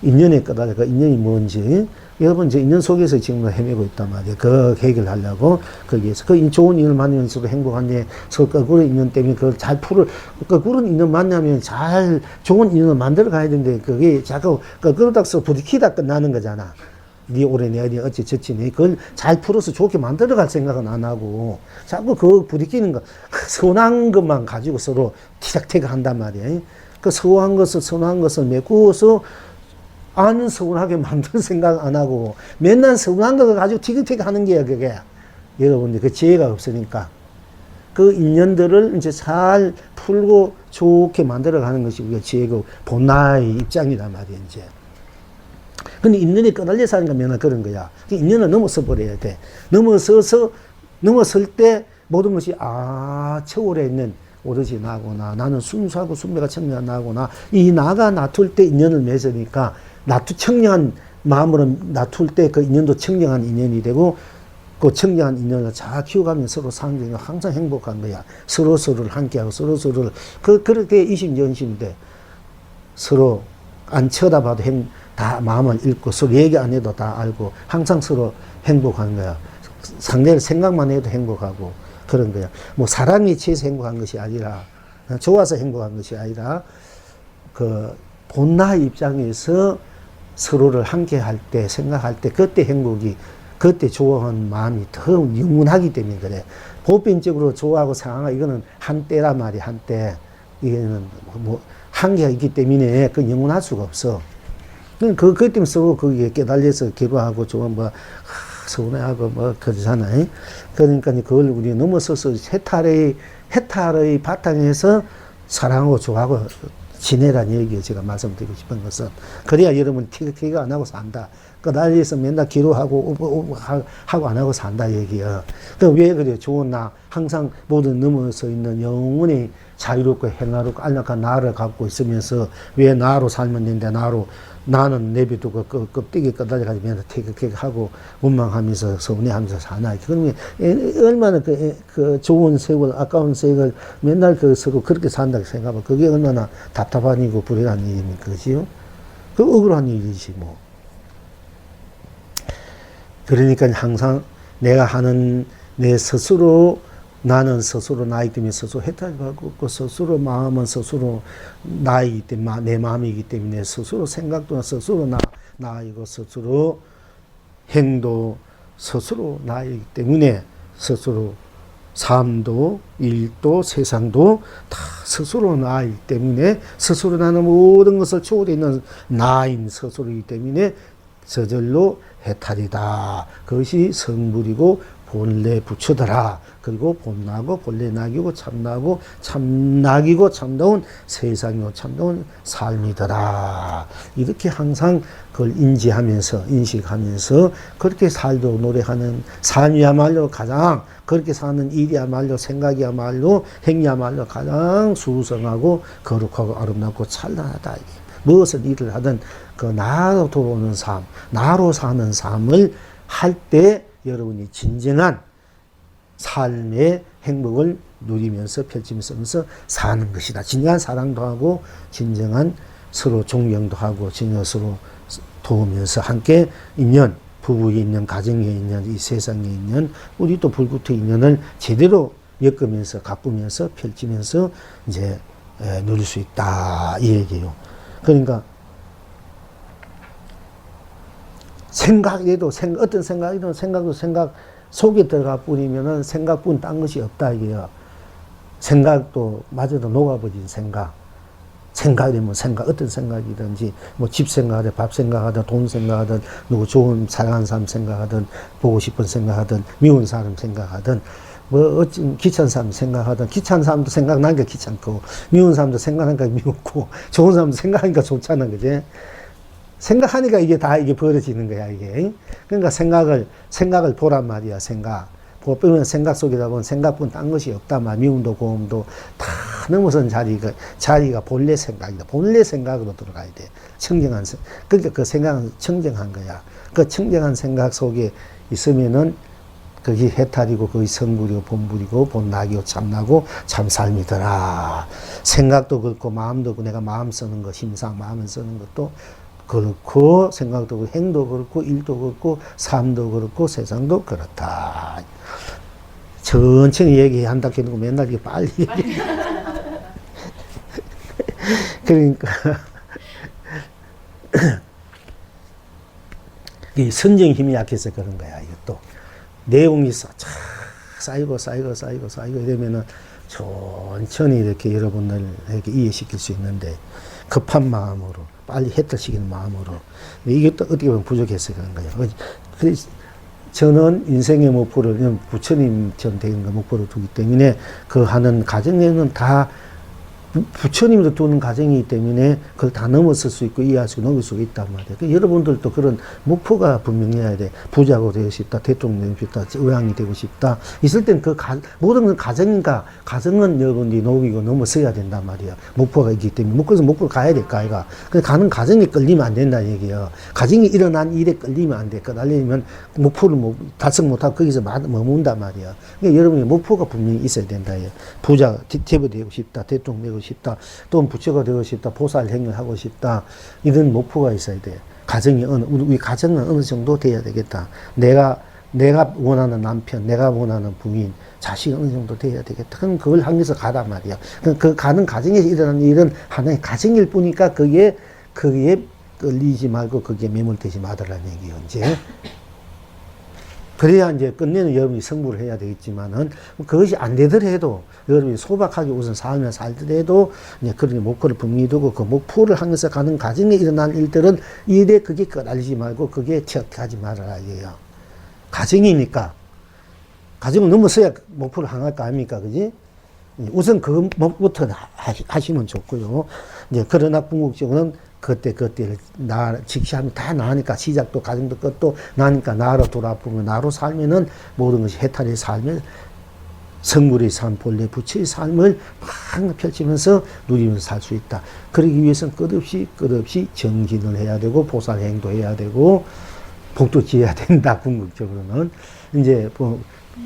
인연에 끄달려가 인연이 뭔지 여러분 이제 인연 속에서 지금 헤매고 있단 말이에요. 그 해결하려고 거기에서 그 좋은 인연을 만나면서도 행복한데 서로 거꾸로 인연 때문에 그걸 잘 거꾸로 인연 만나면 잘 좋은 인연을 만들어 가야 되는데 그게 자꾸 거꾸로 닥서 부딪히다 끝나는 거잖아. 네 올해 내 어디 어찌 저찌니 그걸 잘 풀어서 좋게 만들어 갈 생각은 안 하고 자꾸 그 부딪히는 거 선한 것만 가지고 서로 티격태격 한단 말이에요. 그 선한 것을 메꾸어서 안 서운하게 만들 생각 안 하고 맨날 서운한 거 가지고 티격태격 하는 게야, 그게. 여러분들 그 지혜가 없으니까. 그 인연들을 이제 잘 풀고 좋게 만들어 가는 것이 우리가 지혜고 본나의 입장이란 말이야, 이제. 근데 인연에 끄달려 사니까 맨날 그런 거야. 인연을 넘어서 버려야 돼. 넘어설 때 모든 것이, 처울에 있는 오로지 나구나. 나는 순수하고 순배가 청량한 나구나. 이 나가 놔둘 때 인연을 맺으니까 청량한 마음으로 놔둘 때 그 인연도 청량한 인연이 되고, 그 청량한 인연을 잘 키워가면 서로 사는 게 항상 행복한 거야. 서로를 함께하고 서로를 그렇게 이심전심인데 서로 안 쳐다봐도 다 마음을 읽고 서로 얘기 안 해도 다 알고 항상 서로 행복한 거야. 상대를 생각만 해도 행복하고 그런 거야. 뭐 사랑이 취해서 행복한 것이 아니라, 좋아서 행복한 것이 아니라, 그 본나의 입장에서 서로를 함께 할 때, 생각할 때, 그때 행복이, 그때 좋아하는 마음이 더 영원하기 때문에 그래. 보편적으로 좋아하고 사랑하고 이거는 한때란 말이야, 한때. 이게는 뭐 한계가 있기 때문에 그 영원할 수가 없어. 그것 때문에 서로 거기에 깨달려서 기도하고 좀 뭐, 서운해하고 뭐, 그러잖아. 그러니까 그걸 우리 넘어서서 해탈의 바탕에서 사랑하고 좋아하고 지내란 얘기예요. 제가 말씀드리고 싶은 것은. 그래야 여러분 티가 안 하고 산다. 그 난리에서 맨날 기도하고 하고 안 하고 산다 얘기야. 왜 그래요? 좋은 나 항상 모든 넘어서 있는 영원히 자유롭고 행하롭고 안락한 나를 갖고 있으면서 왜 나로 살면 되는데 나는 내비두고 그 껍데기 끝까지 맨날 티격하고 원망하면서 서운해하면서 사나. 그러면 얼마나 그 좋은 세월 아까운 세월 맨날 그 서로 그렇게 산다고 생각하면 그게 얼마나 답답한 일이고 불행한 일입니까? 그지요? 그 억울한 일이지 뭐. 그러니까 항상 내가 하는 내 스스로 나는 스스로 나이기 때문에 스스로 해탈하고 그 스스로 마음은 스스로 나이기 때문에 내 마음이기 때문에 스스로 생각도 스스로 나이고 스스로 행도 스스로 나이기 때문에 스스로 삶도 일도 세상도 다 스스로 나이기 때문에 스스로 나는 모든 것을 초월해 있는 나인 스스로이기 때문에 저절로 해탈이다. 그것이 성불이고 본래 부처더라. 그리고 본나고 본래 낙이고 참나고 참낙이고 참다운 세상이고 참다운 삶이더라. 이렇게 항상 그걸 인식하면서 그렇게 살도록 노력하는 삶이야말로 가장 그렇게 사는 일이야말로 생각이야말로 행위야말로 가장 수성하고 거룩하고 아름답고 찬란하다. 무엇을 일을 하든 그 나로 돌아오는 삶, 나로 사는 삶을 할 때 여러분이 진정한 삶의 행복을 누리면서 펼치면서 사는 것이다. 진정한 사랑도 하고 진정한 서로 존경도 하고 진정한 서로 도우면서 함께 인연, 부부의 인연, 가정의 인연, 이 세상의 인연, 우리 또 불구토의 인연을 제대로 엮으면서 가꾸면서 펼치면서 이제 누릴 수 있다 이 얘기예요. 그러니까 생각에도 어떤 생각이든 생각도 생각 속에 들어가 뿌리면은 생각뿐 딴 것이 없다 이게요. 생각도 마저도 녹아버린 생각. 생각이면 생각, 어떤 생각이든지 뭐 집 생각하든 밥 생각하든 돈 생각하든 누구 좋은 사랑하는 사람 생각하든 보고 싶은 생각하든 미운 사람 생각하든 뭐 어찌 귀찮은 사람 생각하든 귀찮은 사람도 생각나니까 귀찮고 미운 사람도 생각하니까 미웠고 좋은 사람도 생각하니까 좋잖아 그지? 생각하니까 이게 다 이게 벌어지는 거야 이게. 그러니까 생각을 보란 말이야. 보면 생각 속에다 보면 생각뿐 딴 것이 없단 말이야. 미움도 고움도 다 넘어선 자리가 본래 생각이다. 본래 생각으로 들어가야 돼. 청정한 그러니까 그 생각은 청정한 거야. 그 청정한 생각 속에 있으면은 그게 해탈이고 그게 성불이고 본불이고 본낙이고 참나고 참삶이더라. 생각도 그렇고 마음도 그렇고 내가 마음 쓰는 것 심상 마음을 쓰는 것도 그렇고 생각도 그렇고 행도 그렇고 일도 그렇고 삶도 그렇고 세상도 그렇다. 천천히 얘기한다 해놓고 맨날 이게 빨리 얘기. 그러니까 이 선정 힘이 약해서 그런 거야. 이것도 내용이 쌓이고 이러면은 천천히 이렇게 여러분들에게 이해시킬 수 있는데 급한 마음으로 빨리 해탈시키는 마음으로 이것도 어떻게 보면 부족해서 그런 거예요. 그래서 저는 인생의 목표를 부처님처럼 되는 거 목표로 두기 때문에 그 하는 과정에는 다 부처님으로 두는 과정이기 때문에 그걸 다 넘어설 수 있고 이해할 수 넘길 수가 있단 말이에요. 그러니까 여러분들도 그런 목표가 분명해야 돼. 부자가 되고 싶다, 대통령 되고 싶다, 의왕이 되고 싶다. 있을 땐 모든 건 가정은 여러분들이 녹이고 넘어서야 된단 말이야. 목표가 있기 때문에. 목표를 가야 될까, 아이가. 근데 가는 과정이 끌리면 안 된다는 얘기야. 가정이 일어난 일에 끌리면 안 돼. 끌리면 목표를 달성 못하고 거기서 머문단 말이야. 그러니까 여러분의 목표가 분명히 있어야 된다. 부자, 대부 되고 싶다, 대통령 되고 싶다, 또 부처가 되고 싶다, 보살 행위를 하고 싶다, 이런 목표가 있어야 돼. 우리 가정은 어느 정도 돼야 되겠다. 내가 내가 원하는 남편, 내가 원하는 부인, 자식이 어느 정도 돼야 되겠다. 그럼 그걸 향해서 가단 말이야. 그 가는 과정에서 일어나는 일은 하나의 과정일 뿐이니까 그게 끌리지 말고 거기에 매몰되지 말으라는 얘기예요, 이제. 그래야 이제 끝내는 여러분이 승부를 해야 되겠지만은, 그것이 안 되더라도, 여러분이 소박하게 우선 삶을 살더라도, 이제 그런 목표를 분명히 두고 그 목표를 향해서 가는 과정에 일어난 일들은 일에 그게 끌리지 말고 그게 취약하지 말아라, 이게요. 과정이니까. 과정을 넘어서야 목표를 향할 거 아닙니까, 그지? 우선 그 목부터 하시면 좋고요. 이제 그러나 궁극적으로는 그때를 직시하면 다 나으니까, 시작도 과정도 끝도 나니까 나로 돌아보면, 나로 살면은 모든 것이 해탈의 삶을, 성물의 삶, 본래 부처의 삶을 막 펼치면서 누리면서 살 수 있다. 그러기 위해서는 끝없이 정진을 해야 되고, 보살행도 해야 되고, 복도 지어야 된다, 궁극적으로는. 이제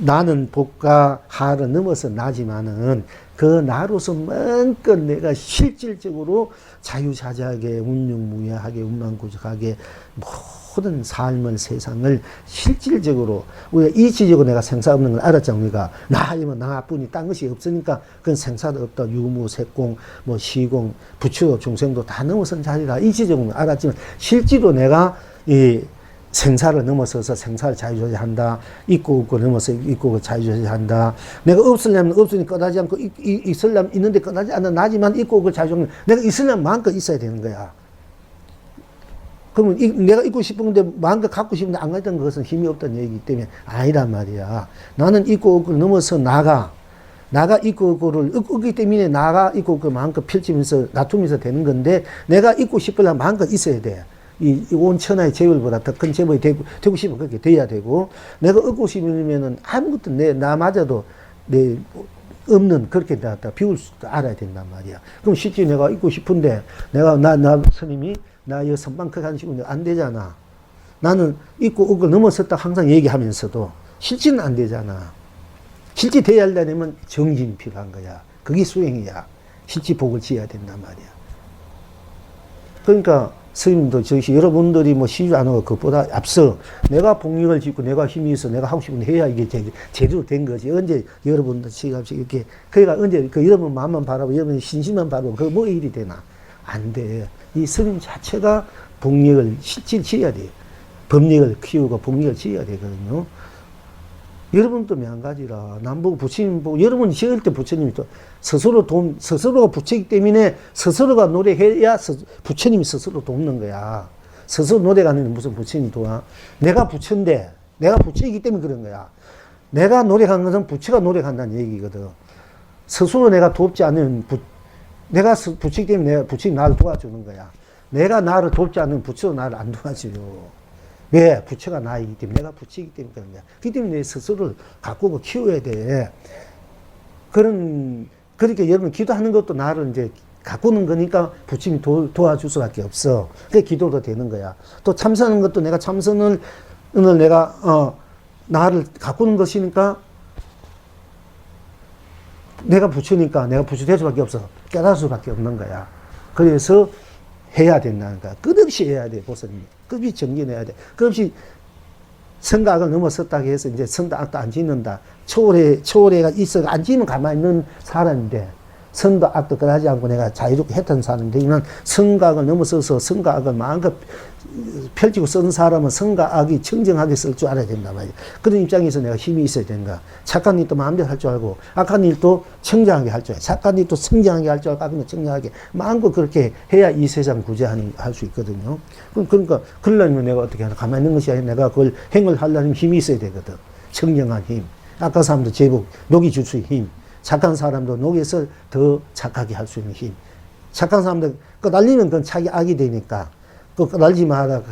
나는 복과 하를 넘어서 나지만은 그 나로서 마음껏 내가 실질적으로 자유자재하게, 운용무예하게, 운만구적하게 모든 삶을, 세상을 실질적으로, 우리가 이치적으로 내가 생사 없는 걸 알았잖아. 우리가 나이면 나뿐이 딴 것이 없으니까 그건 생사도 없다. 유무, 색공, 시공, 부처, 중생도 다 넘어선 자리라 이치적으로 알았지만, 실제로 내가 이 생사를 넘어서서 생사를 자유조절한다. 있고 없고 넘어서 있고 없고 자유조절한다. 내가 없으려면 없으니 꺼나지 않고, 있으려면 있는데 꺼나지 않는 나지만 있고 없고 자유조절. 내가 있으려면 마음껏 있어야 되는 거야. 그러면 내가 있고 싶은데 마음껏 갖고 싶은데 안 가졌던 것은 힘이 없다는 얘기이기 때문에 아니란 말이야. 나는 있고 없고를 넘어서 나가 있고 없고를 없기 때문에 나가 있고 없고를 마음껏 펼치면서 놔두면서 되는 건데, 내가 있고 싶으려면 마음껏 있어야 돼. 이 온 천하의 재벌보다 더 큰 재벌이 되고 싶으면 그렇게 돼야 되고, 내가 얻고 싶으면은 아무것도 나마저도 내 없는, 그렇게 다 비울 수도 알아야 된단 말이야. 그럼 실제 내가 있고 싶은데, 나 스님이 나 이 선방 그렇게 하는 식으로 안 되잖아. 나는 있고 없고 넘어섰다 항상 얘기하면서도 실제는 안 되잖아. 실제 돼야 하려면 정진이 필요한 거야. 그게 수행이야. 실제 복을 지어야 된단 말이야. 그러니까 스님도 여러분들이 시주 안 하고 그것보다 앞서 내가 복력을 짓고 내가 힘이 있어 내가 하고 싶은 해야 이게 제대로 된 거지. 언제 여러분들 지갑씩 이렇게, 그러니까 언제 여러분 마음만 바라보고 여러분 신심만 바라보고 그거 뭐 일이 되나? 안 돼. 이 스님 자체가 복력을 실질 지어야 돼요. 법력을 키우고 복력을 지어야 되거든요. 여러분도 마찬가지라. 남보고 부처님 보고, 여러분이 지을 때 부처님이 또 스스로가 부처이기 때문에 스스로가 노력해야 부처님이 스스로 돕는 거야. 스스로 노력 안 하면 무슨 부처님이 도와? 내가 부처인데, 내가 부처이기 때문에 그런 거야. 내가 노력한 것은 부처가 노력한다는 얘기거든. 스스로 내가 돕지 않으면 내가 부처이기 때문에 내가 부처님이 나를 도와주는 거야. 내가 나를 돕지 않으면 부처도 나를 안 도와줘요. 왜? 부처가 나이기 때문에, 내가 부처이기 때문에 그런 거야. 그렇기 때문에 내 스스로를 가꾸고 키워야 돼. 그러니까 여러분 기도하는 것도 나를 이제 가꾸는 거니까 부처님이 도와줄 수밖에 없어. 그게 기도도 되는 거야. 또 참선하는 것도 내가 참선을 내가 나를 가꾸는 것이니까, 내가 부처니까 내가 부처 될 수밖에 없어. 깨달을 수밖에 없는 거야. 그래서 해야 된다는 거야. 끝없이 해야 돼, 보살님. 끝없이 정진해야 돼. 끝없이 선각을 넘어섰다고 해서 이제 선악도 안 짓는다. 초월해가 있어 안 지면 가만히 있는 사람인데, 선도 악도 끝하지 않고 내가 자유롭게 했던 사람인데, 이는 선각을 넘어서서 선각을 마음껏 펼치고 쓴 사람은 선과 악이 청정하게 쓸 줄 알아야 된단 말이야. 그런 입장에서 내가 힘이 있어야 된다. 착한 일도 마음대로 할 줄 알고, 악한 일도 청정하게 할 줄 알고, 착한 일도 성장하게 할 줄 알고, 악한 일도 청정하게 마음껏 그렇게 해야 이 세상 할 수 있거든요. 그러니까 그러려면 내가 어떻게 하나? 가만히 있는 것이 아니라 내가 그걸 행을 하려면 힘이 있어야 되거든. 청정한 힘. 악한 사람도 제복 녹이 줄 수 있는 힘. 착한 사람도 녹여서 더 착하게 할 수 있는 힘. 착한 사람들 끄달리면 그건 자기 악이 되니까 그 끄달지 마라.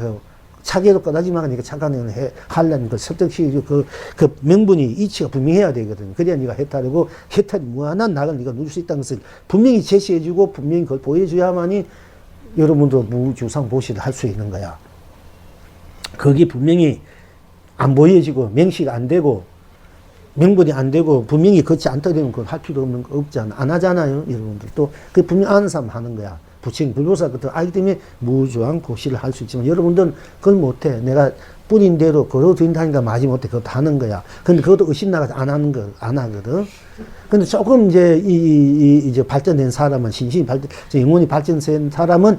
차게도 끄달지 마니까 착한 일을 하려면 그 설득시키고 그 명분이 이치가 분명해야 되거든. 그래야 네가 해탈이고, 해탈이 무한한 낙을 네가 누릴 수 있다는 것을 분명히 제시해주고 분명히 그걸 보여줘야만이 여러분도 무주상 보시를 할 수 있는 거야. 그게 분명히 안 보여지고 명시가 안 되고 명분이 안 되고 분명히 그렇지 않다 되면 그걸 할 필요 없는 거 없잖아. 안 하잖아요, 여러분들. 또 그 분명 아는 사람 하는 거야. 부처님 불보살 같은 알기 때문에 무주한 고시를 할 수 있지만 여러분들은 그걸 못해. 내가 뿌린 대로 걸어드린다니까 마지 못해. 그것도 하는 거야. 근데 그것도 의심 나가서 안 하거든. 근데 조금 이제 발전된 사람은, 신신이 영혼이 발전된 사람은,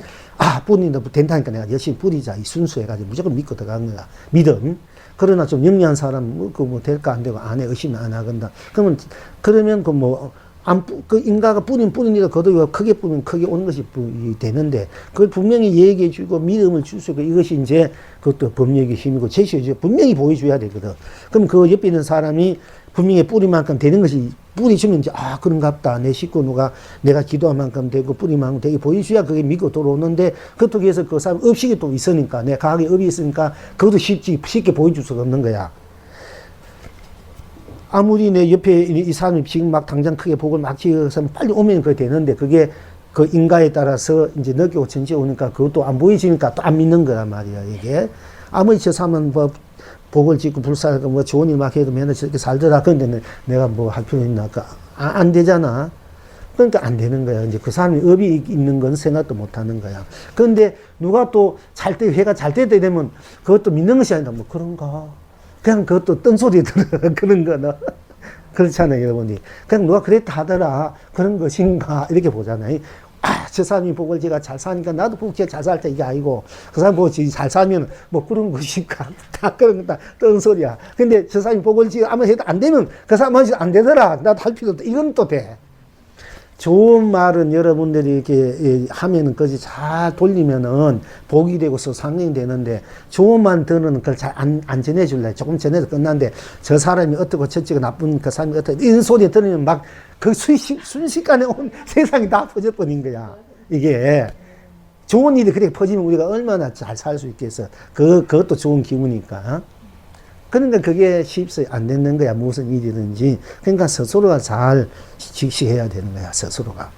뿌린다, 된다니까 내가 열심히 뿌리자. 이 순수해가지고 무조건 믿고 들어간 거야. 믿음. 그러나 좀 영리한 사람, 될까 안 되고, 안 해. 의심 안 하건다. 그러면 인가가 뿌린 이가 거두고 크게 뿌리면 크게 오는 것이 되는데, 그걸 분명히 얘기해 주고 믿음을 줄 수 있고, 이것이 이제 그것도 법력의 힘이고, 제시해 분명히 보여줘야 되거든. 그럼 그 옆에 있는 사람이 분명히 뿌린 만큼 되는 것이, 뿌리 주면 이제, 그런갑다. 내 식구 내가 기도한 만큼 되고, 뿌린 만큼 되게 보여줘야 그게 믿고 돌아오는데, 그것도 위해서 그 사람 업식이 또 있으니까, 내 가학에 업이 있으니까, 그것도 쉽게 보여줄 수가 없는 거야. 아무리 내 옆에 이 사람이 지금 막 당장 크게 복을 막 지어서 빨리 오면 그게 되는데, 그게 그 인가에 따라서 이제 느끼고 전체 오니까 그것도 안 보이지니까 또 안 믿는 거란 말이야, 이게. 아무리 저 사람은 복을 짓고 불살고 좋은 일 막 해도 맨날 저렇게 살더라. 근데 내가 할 필요 있나? 안 되잖아. 그러니까 안 되는 거야. 이제 그 사람이 업이 있는 건 생각도 못 하는 거야. 그런데 누가 또 해가 잘 때 되면 그것도 믿는 것이 아니라 그런가. 그냥 그것도 뜬소리 들어. 그런 거는. 그렇잖아요, 여러분이. 그냥 누가 그랬다 하더라. 그런 것인가. 이렇게 보잖아요. 저 사람이 복을 지가 잘 사니까 나도 복을 지가 잘 살 때 이게 아니고, 그 사람 복을 잘 살면 그런 것인가. 다 그런 거 다 뜬소리야. 근데 저 사람이 복을 지가 아무 해도 안 되면 그 사람은 안 되더라. 나도 할 필요 없다. 이건 또 돼. 좋은 말은 여러분들이 이렇게 하면은 그지 잘 돌리면은 복이 되고 상행이 되는데, 좋은 말 들으면 그걸 잘 안 전해줄래. 조금 전해서 끝난데, 저 사람이 어떻고 저쩌고 나쁜 그 사람이 어떻고, 이런 소리 들으면 막 그 순식간에 온 세상이 다 퍼져버린 거야. 이게. 좋은 일이 그렇게 퍼지면 우리가 얼마나 잘 살 수 있겠어. 그것도 좋은 기분이니까. 그러니까 그게 쉽게 안 되는 거야. 무슨 일이든지. 그러니까 스스로가 잘 직시해야 되는 거야. 스스로가.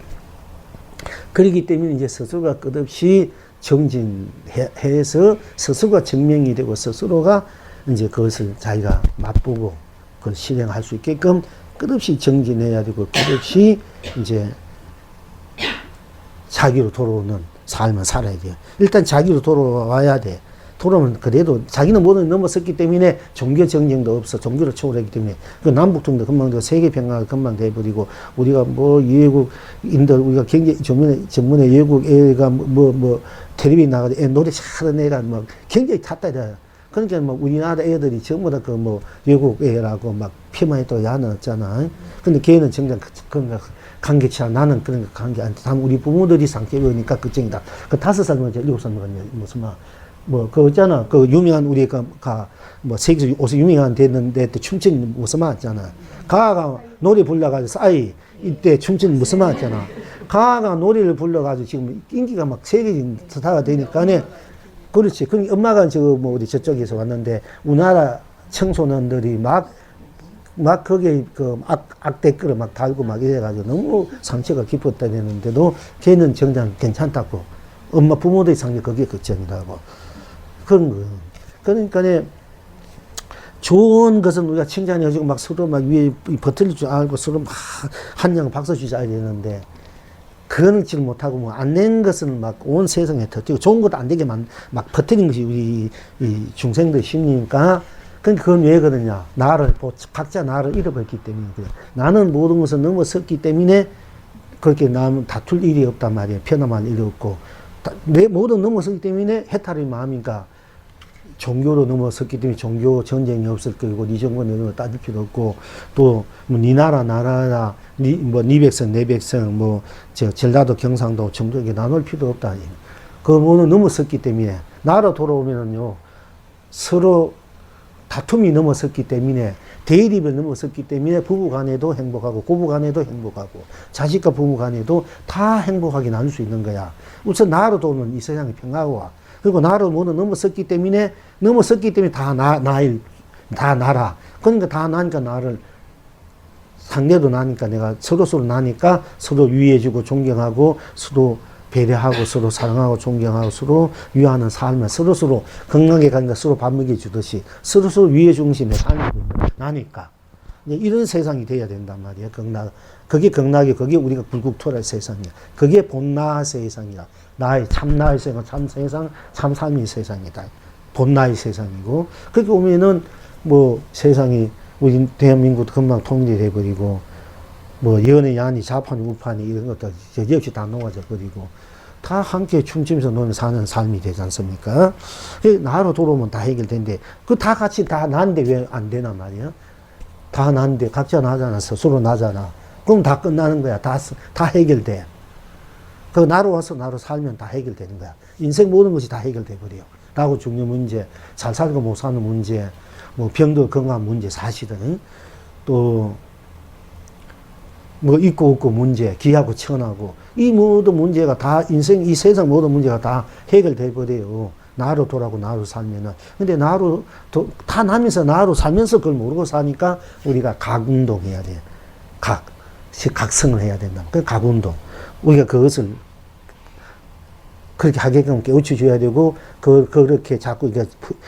그렇기 때문에 이제 스스로가 끝없이 정진해서 스스로가 증명이 되고, 스스로가 이제 그것을 자기가 맛보고 그걸 실행할 수 있게끔 끝없이 정진해야 되고, 끝없이 이제 자기로 돌아오는 삶을 살아야 돼요. 일단 자기로 돌아와야 돼. 돌아오면 그래도 자기는 뭐든 넘어섰기 때문에 종교 정쟁도 없어. 종교를 초월했기 때문에. 그 남북통도 금방 되고, 세계 평화가 금방 돼버리고, 우리가 외국인들, 우리가 굉장히 전문에 외국 애가 텔레비에 나가서 노래 잘하는 애가 굉장히 탔다. 그러니까 우리나라 애들이 전부 다 외국 애라고 폄하에 또 야는 근데 걔는 정작 관계치 않아. 나는 그런 거 관계 안 돼. 다만 우리 부모들이 상처니까 걱정이다. 5살 먹었지, 7살 먹었냐, 그거 있잖아. 유명한 세계에서 옷이 유명한 됐는데, 춤춘 무슨 말 있잖아. 가가 노래 불러가지고, 이때 춤춘 무슨 말 있잖아. 가가 노래를 불러가지고 지금 인기가 세계적인 스타가 되니까, 그렇지. 그럼 엄마가 우리 저쪽에서 왔는데, 우리나라 청소년들이 거기에 악댓글을 달고 이래가지고 너무 상처가 깊었다는데도 걔는 정작 괜찮다고. 엄마 부모들의 상처 그게 걱정이라고. 그런 거예요. 그러니까 좋은 것은 우리가 칭찬해주고 서로 위에 버틸 줄 알고 서로 한양 박수 주자 되는데, 그거는 지금 못하고 안 낸 것은 온 세상에 터뜨리고, 좋은 것도 안 되게 버티는 것이 우리 이 중생들의 심리니까. 근데 그건 왜 그러냐. 각자 나를 잃어버렸기 때문에 그래. 나는 모든 것을 넘어섰기 때문에 그렇게 다툴 일이 없단 말이에요. 편함할 일이 없고. 내 모든 넘어섰기 때문에 해탈의 마음이니까, 종교로 넘어섰기 때문에 종교 전쟁이 없을 거고, 네 정권을 따질 필요 없고, 또 네 나라 네 백성 내 백성 전라도 경상도 정도에게 나눌 필요 없다. 그 모든 넘어섰기 때문에, 나라 돌아오면은요 서로 다툼이 넘어섰기 때문에, 대립을 넘어섰기 때문에 부부 간에도 행복하고, 고부 간에도 행복하고, 자식과 부부 간에도 다 행복하게 나눌 수 있는 거야. 우선 나로 도는 이 세상이 평화가 와. 그리고 나로 모두 넘어섰기 때문에 다 나라. 그러니까 다 나니까 나를, 상대도 나니까 내가 서로 나니까 서로 위해주고 존경하고, 서로 배려하고, 서로 사랑하고 존경하고, 서로 위하는 삶을 서로 건강하게 가니까 서로 밥 먹여주듯이 서로 위해 중심의 삶이 나니까. 이제 이런 세상이 돼야 된단 말이야. 그게 극락이, 그게 우리가 굴국토랄 세상이야. 그게 본나 세상이야. 나의 참나의 세상, 참 세상, 참 삶의 세상이다. 본나의 세상이고. 그렇게 오면은 뭐 세상이 우리 대한민국도 금방 통일이 돼버리고 뭐 연애, 야니, 자판, 우판이 이런 것도 여지없이 다 놓아져 버리고 다 함께 춤추면서 노는 사는 삶이 되지 않습니까? 나로 돌아오면 다 해결된대. 그 다 같이 다 나는데 왜 안 되나 말이야? 다 나는데 각자 나잖아. 스스로 나잖아. 그럼 다 끝나는 거야. 다 해결돼. 그 나로 와서 나로 살면 다 해결되는 거야. 인생 모든 것이 다 해결돼 버려. 나하고 중요 문제, 잘 살고 못 사는 문제, 뭐 병도 건강 문제 사실은 또 뭐 있고 없고 문제, 기하고 천하고 이 모든 문제가 다 인생 이 세상 모든 문제가 다 해결돼 버려요. 나로 돌아고 나로 살면은. 근데 나로 다 나면서 나로 살면서 그걸 모르고 사니까 우리가 각운동 해야 돼. 각성을 해야 된다. 그 각운동. 우리가 그것을 그렇게 하게끔 깨우쳐줘야 되고, 그렇게 자꾸 이게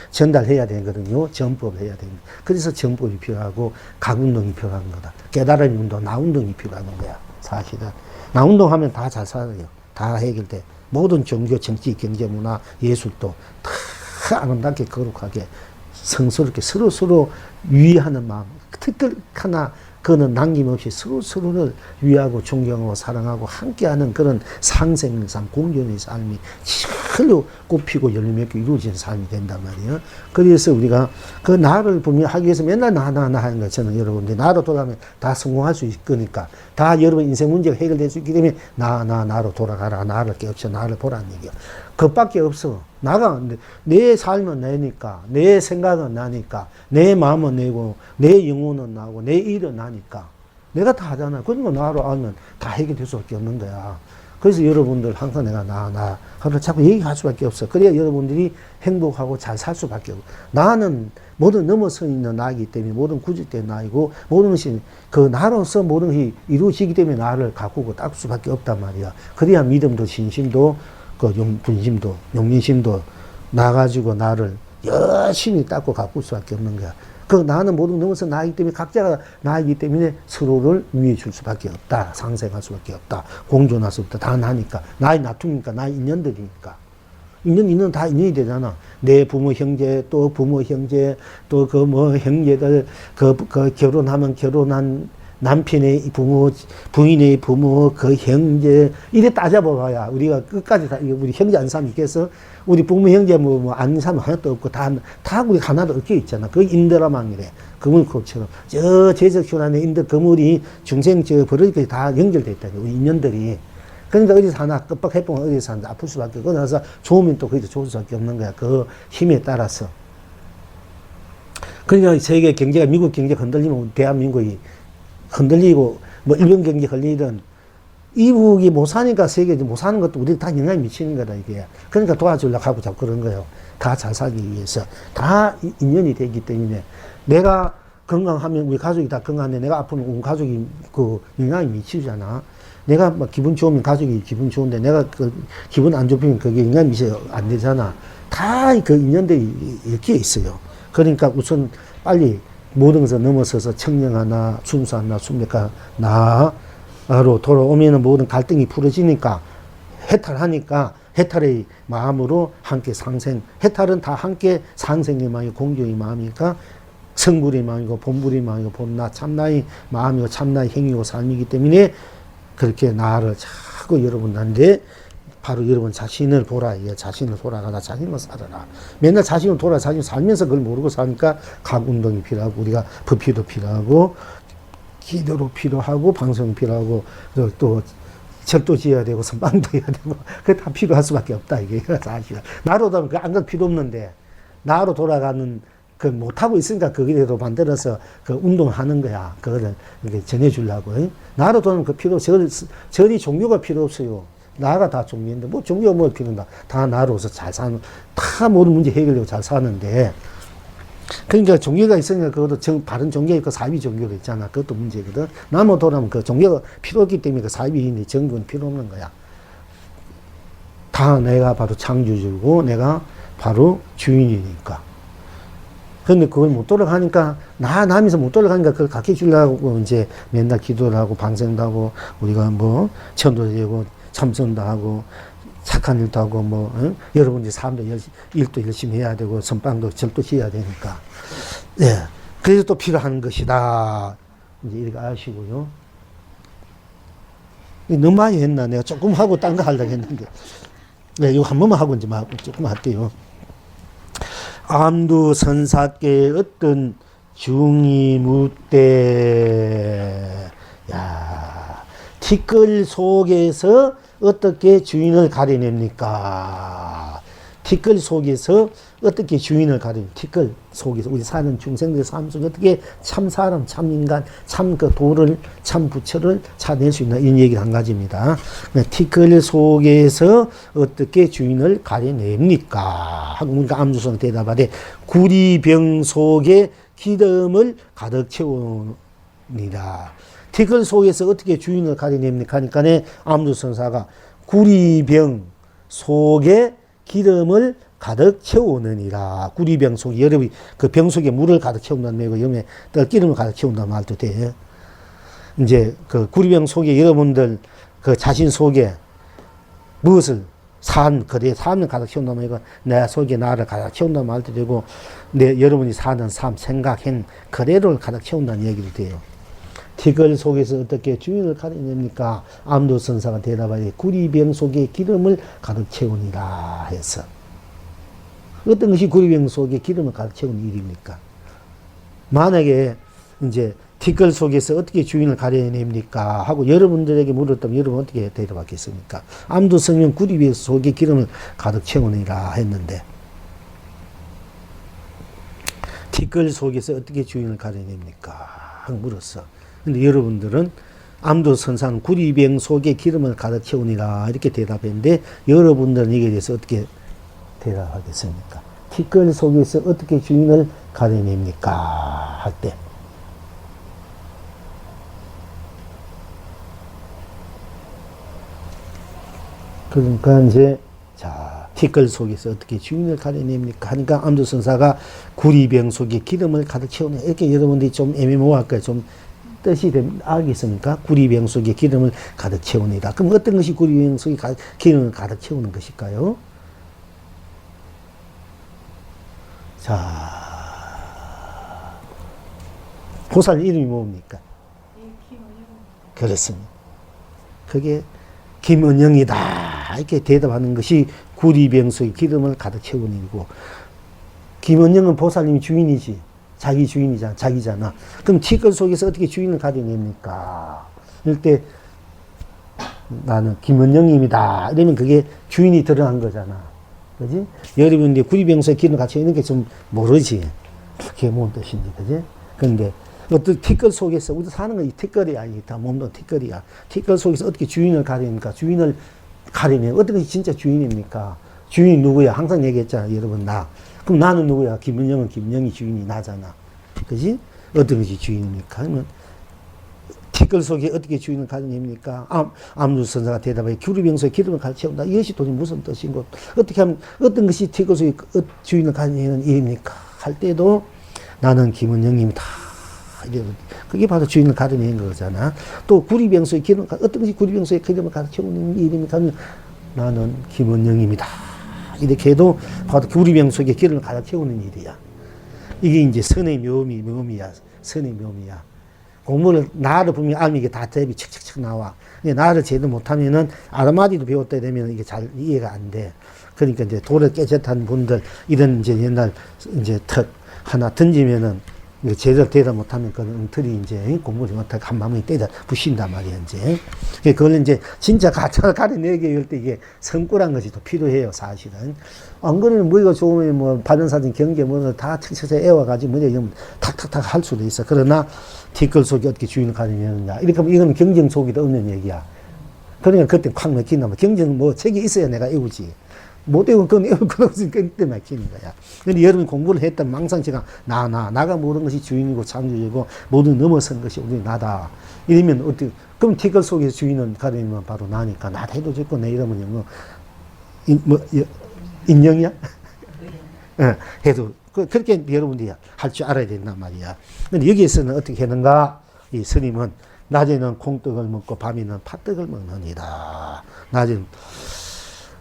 전달해야 되거든요. 전법을 해야 됩니다. 그래서 전법이 필요하고, 각운동이 필요한 거다. 깨달음 운동, 나운동이 필요한 거야. 사실은. 나운동하면 다 잘 살아요. 다 해결돼. 모든 종교, 정치, 경제, 문화, 예술도 다 아름답게 거룩하게 성스럽게 서로 위하는 마음. 특별 하나 그는 남김없이 서로를 위하고 존경하고 사랑하고 함께하는 그런 상생의 삶, 공존의 삶이 철로 꽃피고 열매맺고 이루어지는 삶이 된단 말이에요. 그래서 우리가 그 나를 분명하기 위해서 맨날 나 하는 거 저는 여러분들 나로 돌아가면 다 성공할 수 있을 거니까 다 여러분 인생 문제가 해결될 수 있기 때문에 나로 돌아가라. 나를 깨우쳐 나를 보라는 얘기야. 그것밖에 없어. 나가 내 삶은 내니까 내 생각은 나니까 내 마음은 내고 내 영혼은 나고 내 일은 나니까 내가 다 하잖아. 그러니까 나로 알면 다 해결될 수밖에 없는 거야. 그래서 여러분들 항상 내가 나 하루 자꾸 얘기할 수밖에 없어. 그래야 여러분들이 행복하고 잘 살 수밖에 없어. 나는 모든 넘어서 있는 나이기 때문에 모든 구직된 나이고 모든 것이 그 나로서 모든 것이 이루어지기 때문에 나를 가꾸고 닦을 수밖에 없단 말이야. 그래야 믿음도 신심도 분심도, 용민심도 나가지고 나를 열심히 닦고 가꿀 수밖에 없는 거야. 그 나는 모든 넘어서 나이기 때문에 각자가 나이기 때문에 서로를 위해 줄 수밖에 없다. 상생할 수밖에 없다. 공존할 수 없다. 다 나니까. 나의 나툼이니까. 나의 인연들이니까. 인연 다 인연이 되잖아. 내 부모 형제, 또 부모 형제, 또 그 뭐 형제들, 결혼하면 결혼한 남편의 부모, 부인의 부모, 그 형제, 이래 따져봐야 우리가 끝까지 다, 우리 형제 안 사람 있겠어? 우리 부모 형제 아는 사람 하나도 없고 다 우리 하나도 얽혀 있잖아. 그 인드라망이래. 그물컵처럼. 제적효란의 인드 그물이 중생 버릇까지 다 연결돼 있다. 우리 인연들이. 그러니까 어디서 하나 끄빡해보면 어디서 하나 아플 수밖에 없고, 나서 좋으면 또 거기서 좋을 수밖에 없는 거야. 그 힘에 따라서. 그러니까 세계 경제가 미국 경제 흔들리면 대한민국이 흔들리고 뭐 일본 경제 흔들리든 이북이 못 사니까 세계 못 사는 것도 우리 다 영향이 미치는 거다 이게. 그러니까 도와주려고 하고 자꾸 그런 거예요. 다 잘 살기 위해서 다 인연이 되기 때문에 내가 건강하면 우리 가족이 다 건강한데 내가 아프면 우리 가족이 그 영향이 미치잖아. 내가 막 기분 좋으면 가족이 기분 좋은데 내가 그 기분 안 좋으면 그게 영향이 미쳐 안 되잖아. 다 그 인연들이 이렇게 있어요. 그러니까 우선 빨리 모든 것을 넘어서서 청량하나 순수하나 순백하 나로 돌아오면은 모든 갈등이 풀어지니까 해탈하니까 해탈의 마음으로 함께 상생. 해탈은 다 함께 상생의 마음이고 공경의 마음이니까 성불의 마음이고 본불의 마음이고 본나 참나의 마음이고 참나의 행위고 삶이기 때문에 그렇게 나를 자꾸 여러분한테 바로 여러분 자신을 보라. 자신을 돌아가라. 자신을 살아라. 맨날 자신을 돌아 자신을 살면서 그걸 모르고 사니까 각 운동이 필요하고 우리가 법피도 필요하고 기도로 필요하고 방송이 필요하고 또 절도 지어야 되고 선방도 해야 되고 그게 다 필요할 수밖에 없다. 이게 사실. 나로 돌아가면 안 그래도 필요 없는데 나로 돌아가는 그 못하고 있으니까 거기에도 만들어서 그 운동하는 거야. 그거를 이렇게 전해주려고. 나로 돌아가면 그 필요 절이 종교가 필요 없어요. 나가 다 종교인데, 뭐 종교가 뭐 필요한다. 다 나로서 잘 사는, 다 모든 문제 해결하고 잘 사는데. 그러니까 종교가 있으니까 그것도 바른 종교 있고 사이비 종교가 있잖아. 그것도 문제거든. 나무 돌아오면 그 종교가 필요 없기 때문에 그 사이비인의 정교는 필요 없는 거야. 다 내가 바로 창조주고 내가 바로 주인이니까. 근데 그걸 못 돌아가니까, 남에서 못 돌아가니까 그걸 가르쳐 주려고 이제 맨날 기도를 하고, 방생도 하고, 우리가 뭐, 천도도 되고, 참선도 하고, 착한 일도 하고, 뭐, 응? 여러분들이 삶도 일도 열심히 해야 되고, 선방도 절도 지어야 되니까. 예. 그래서 또 필요한 것이다. 이제 이렇게 아시고요. 너무 많이 했나? 내가 조금 하고 딴 거 하려고 했는데. 네, 이거 한 번만 하고 이제 막 조금 할게요. 암두 선사께 어떤 중이 묻되, 야, 티끌 속에서 어떻게 주인을 가려냅니까? 티끌 속에서 어떻게 주인을 가려냅니까? 티끌 속에서 우리 사는 중생들 삶 속에 어떻게 참 사람, 참 인간, 참 그 도를, 참 부처를 찾아낼 수 있나? 이런 얘기를 한 가지입니다. 티끌 속에서 어떻게 주인을 가려냅니까? 하고 우리가 암주성 대답하되 구리병 속에 기름을 가득 채웁니다. 티끌 속에서 어떻게 주인을 가려냅니까? 하니까 암주선사가 구리병 속에 기름을 가득 채우느니라. 구리병 속에, 여러분이 그 병 속에 물을 가득 채운다는 말이고, 염에 기름을 가득 채운다는 말도 돼. 이제 그 구리병 속에 여러분들 그 자신 속에 무엇을 산을 가득 채운다는 말이고, 내 속에 나를 가득 채운다는 말도 되고, 여러분이 사는 삶, 생각, 행, 거래를 가득 채운다는 얘기도 돼요. 티끌 속에서 어떻게 주인을 가려냅니까? 암도선사가 대답하되 구리병 속에 기름을 가득 채우니라 해서. 어떤 것이 구리병 속에 기름을 가득 채우는 일입니까? 만약에 이제 티끌 속에서 어떻게 주인을 가려냅니까? 하고 여러분들에게 물었다면 여러분 어떻게 대답하겠습니까? 암도선은 구리병 속에 기름을 가득 채우니라 했는데, 티끌 속에서 어떻게 주인을 가려냅니까? 하고 물었어. 근데 여러분들은 암도선사는 구리병 속에 기름을 가득 채우니라 이렇게 대답했는데, 여러분들은 이게 대해서 어떻게 대답하겠습니까? 티끌 속에서 어떻게 주인을 가려냅니까? 할 때. 그러니까 이제, 자, 티끌 속에서 어떻게 주인을 가려냅니까? 하니까 암도선사가 구리병 속에 기름을 가득 채우네. 이렇게 여러분들이 좀 애매모호할 거예요. 좀 뜻이 알겠습니까? 구리병 속에 기름을 가득 채우니다. 그럼 어떤 것이 구리병 속에 기름을 가득 채우는 것일까요? 자, 보살 이름이 뭡니까? 그렇습니다. 그게 김은영이다. 이렇게 대답하는 것이 구리병 속에 기름을 가득 채우는 일이고, 김은영은 보살님이 주인이지. 자기 주인이잖아. 자기잖아. 그럼 티끌 속에서 어떻게 주인을 가려냅니까? 이럴 때 나는 김은영입니다. 이러면 그게 주인이 드러난 거잖아. 그지? 여러분들이 구리병 속에 기름을 같이 있는 게 좀 모르지. 그게 뭔 뜻인지. 그지? 근데 어떤 티끌 속에서 우리 사는 건 이 티끌이야. 이게 다 몸도 티끌이야. 티끌 속에서 어떻게 주인을 가려냅니까? 주인을 가려면 어떤 것이 진짜 주인입니까? 주인이 누구야? 항상 얘기했잖아. 여러분, 나. 그럼 나는 누구야? 김은영은 김은영이 주인이 나잖아. 그지? 어떤 것이 주인입니까? 그러면 티끌 속에 어떻게 주인을 가려냅니까? 암루선사가 대답해 구리병 속에 기름을 가득 채운다. 이것이 도대체 무슨 뜻인고, 어떻게 하면 어떤 것이 티끌 속에 주인을 가려내는 일입니까? 할 때도 나는 김은영입니다. 그게 바로 주인을 가려내는 거잖아. 또 구리병 속에 어떤 것이 구리병 속에 기름을 가득 채우는 일입니까? 하면 나는 김은영입니다. 이렇게 해도 바로 구리병 속에 기름을 가득 채우는 일이야. 이게 이제 선의 묘미야. 선의 묘미야. 공부를, 나를 보면 알면 이게 다 대비 척척척 나와. 근데 나를 제대로 못하면은, 아르마디도 배웠다 되면 이게 잘 이해가 안 돼. 그러니까 이제 돌을 깨졌다는 분들, 이런 이제 옛날 이제 턱 하나 던지면은, 제대로 대답 못하면 그 엉터리 이제 공부를 못하고 한 마음에 때려 부신단 말이야, 이제. 그걸 이제 진짜 가짜를 가려내게 할 때 이게 성꾸란 것이 또 필요해요, 사실은. 안 그러면 머리가 좋으면 뭐 발연사진 경계 뭐 다 척척 애워가지고 머리에 이러면 탁탁탁 할 수도 있어. 그러나 티끌 속에 어떻게 주인을 가려내느냐. 이렇게 하면 이건 경쟁 속에도 없는 얘기야. 그러니까 그때 콱 막힌다면 경쟁 뭐 책이 있어야 내가 애우지. 못 외우면 그건 외울 거 없으니까 그때 막히는 거야. 근데 여러분 공부를 했다면 망상치가 나가 모르는 것이 주인이고 창조이고 모두 넘어선 것이 우리 나다. 이러면 어떻게, 그럼 티끌 속에서 주인은 가려면 바로 나니까 나다 해도 좋고 내 이름은 인정이야? 해도 그렇게 여러분들이 할 줄 알아야 된단 말이야. 근데 여기에서는 어떻게 하는가? 이 스님은 낮에는 콩떡을 먹고 밤에는 팥떡을 먹느니라. 낮에는.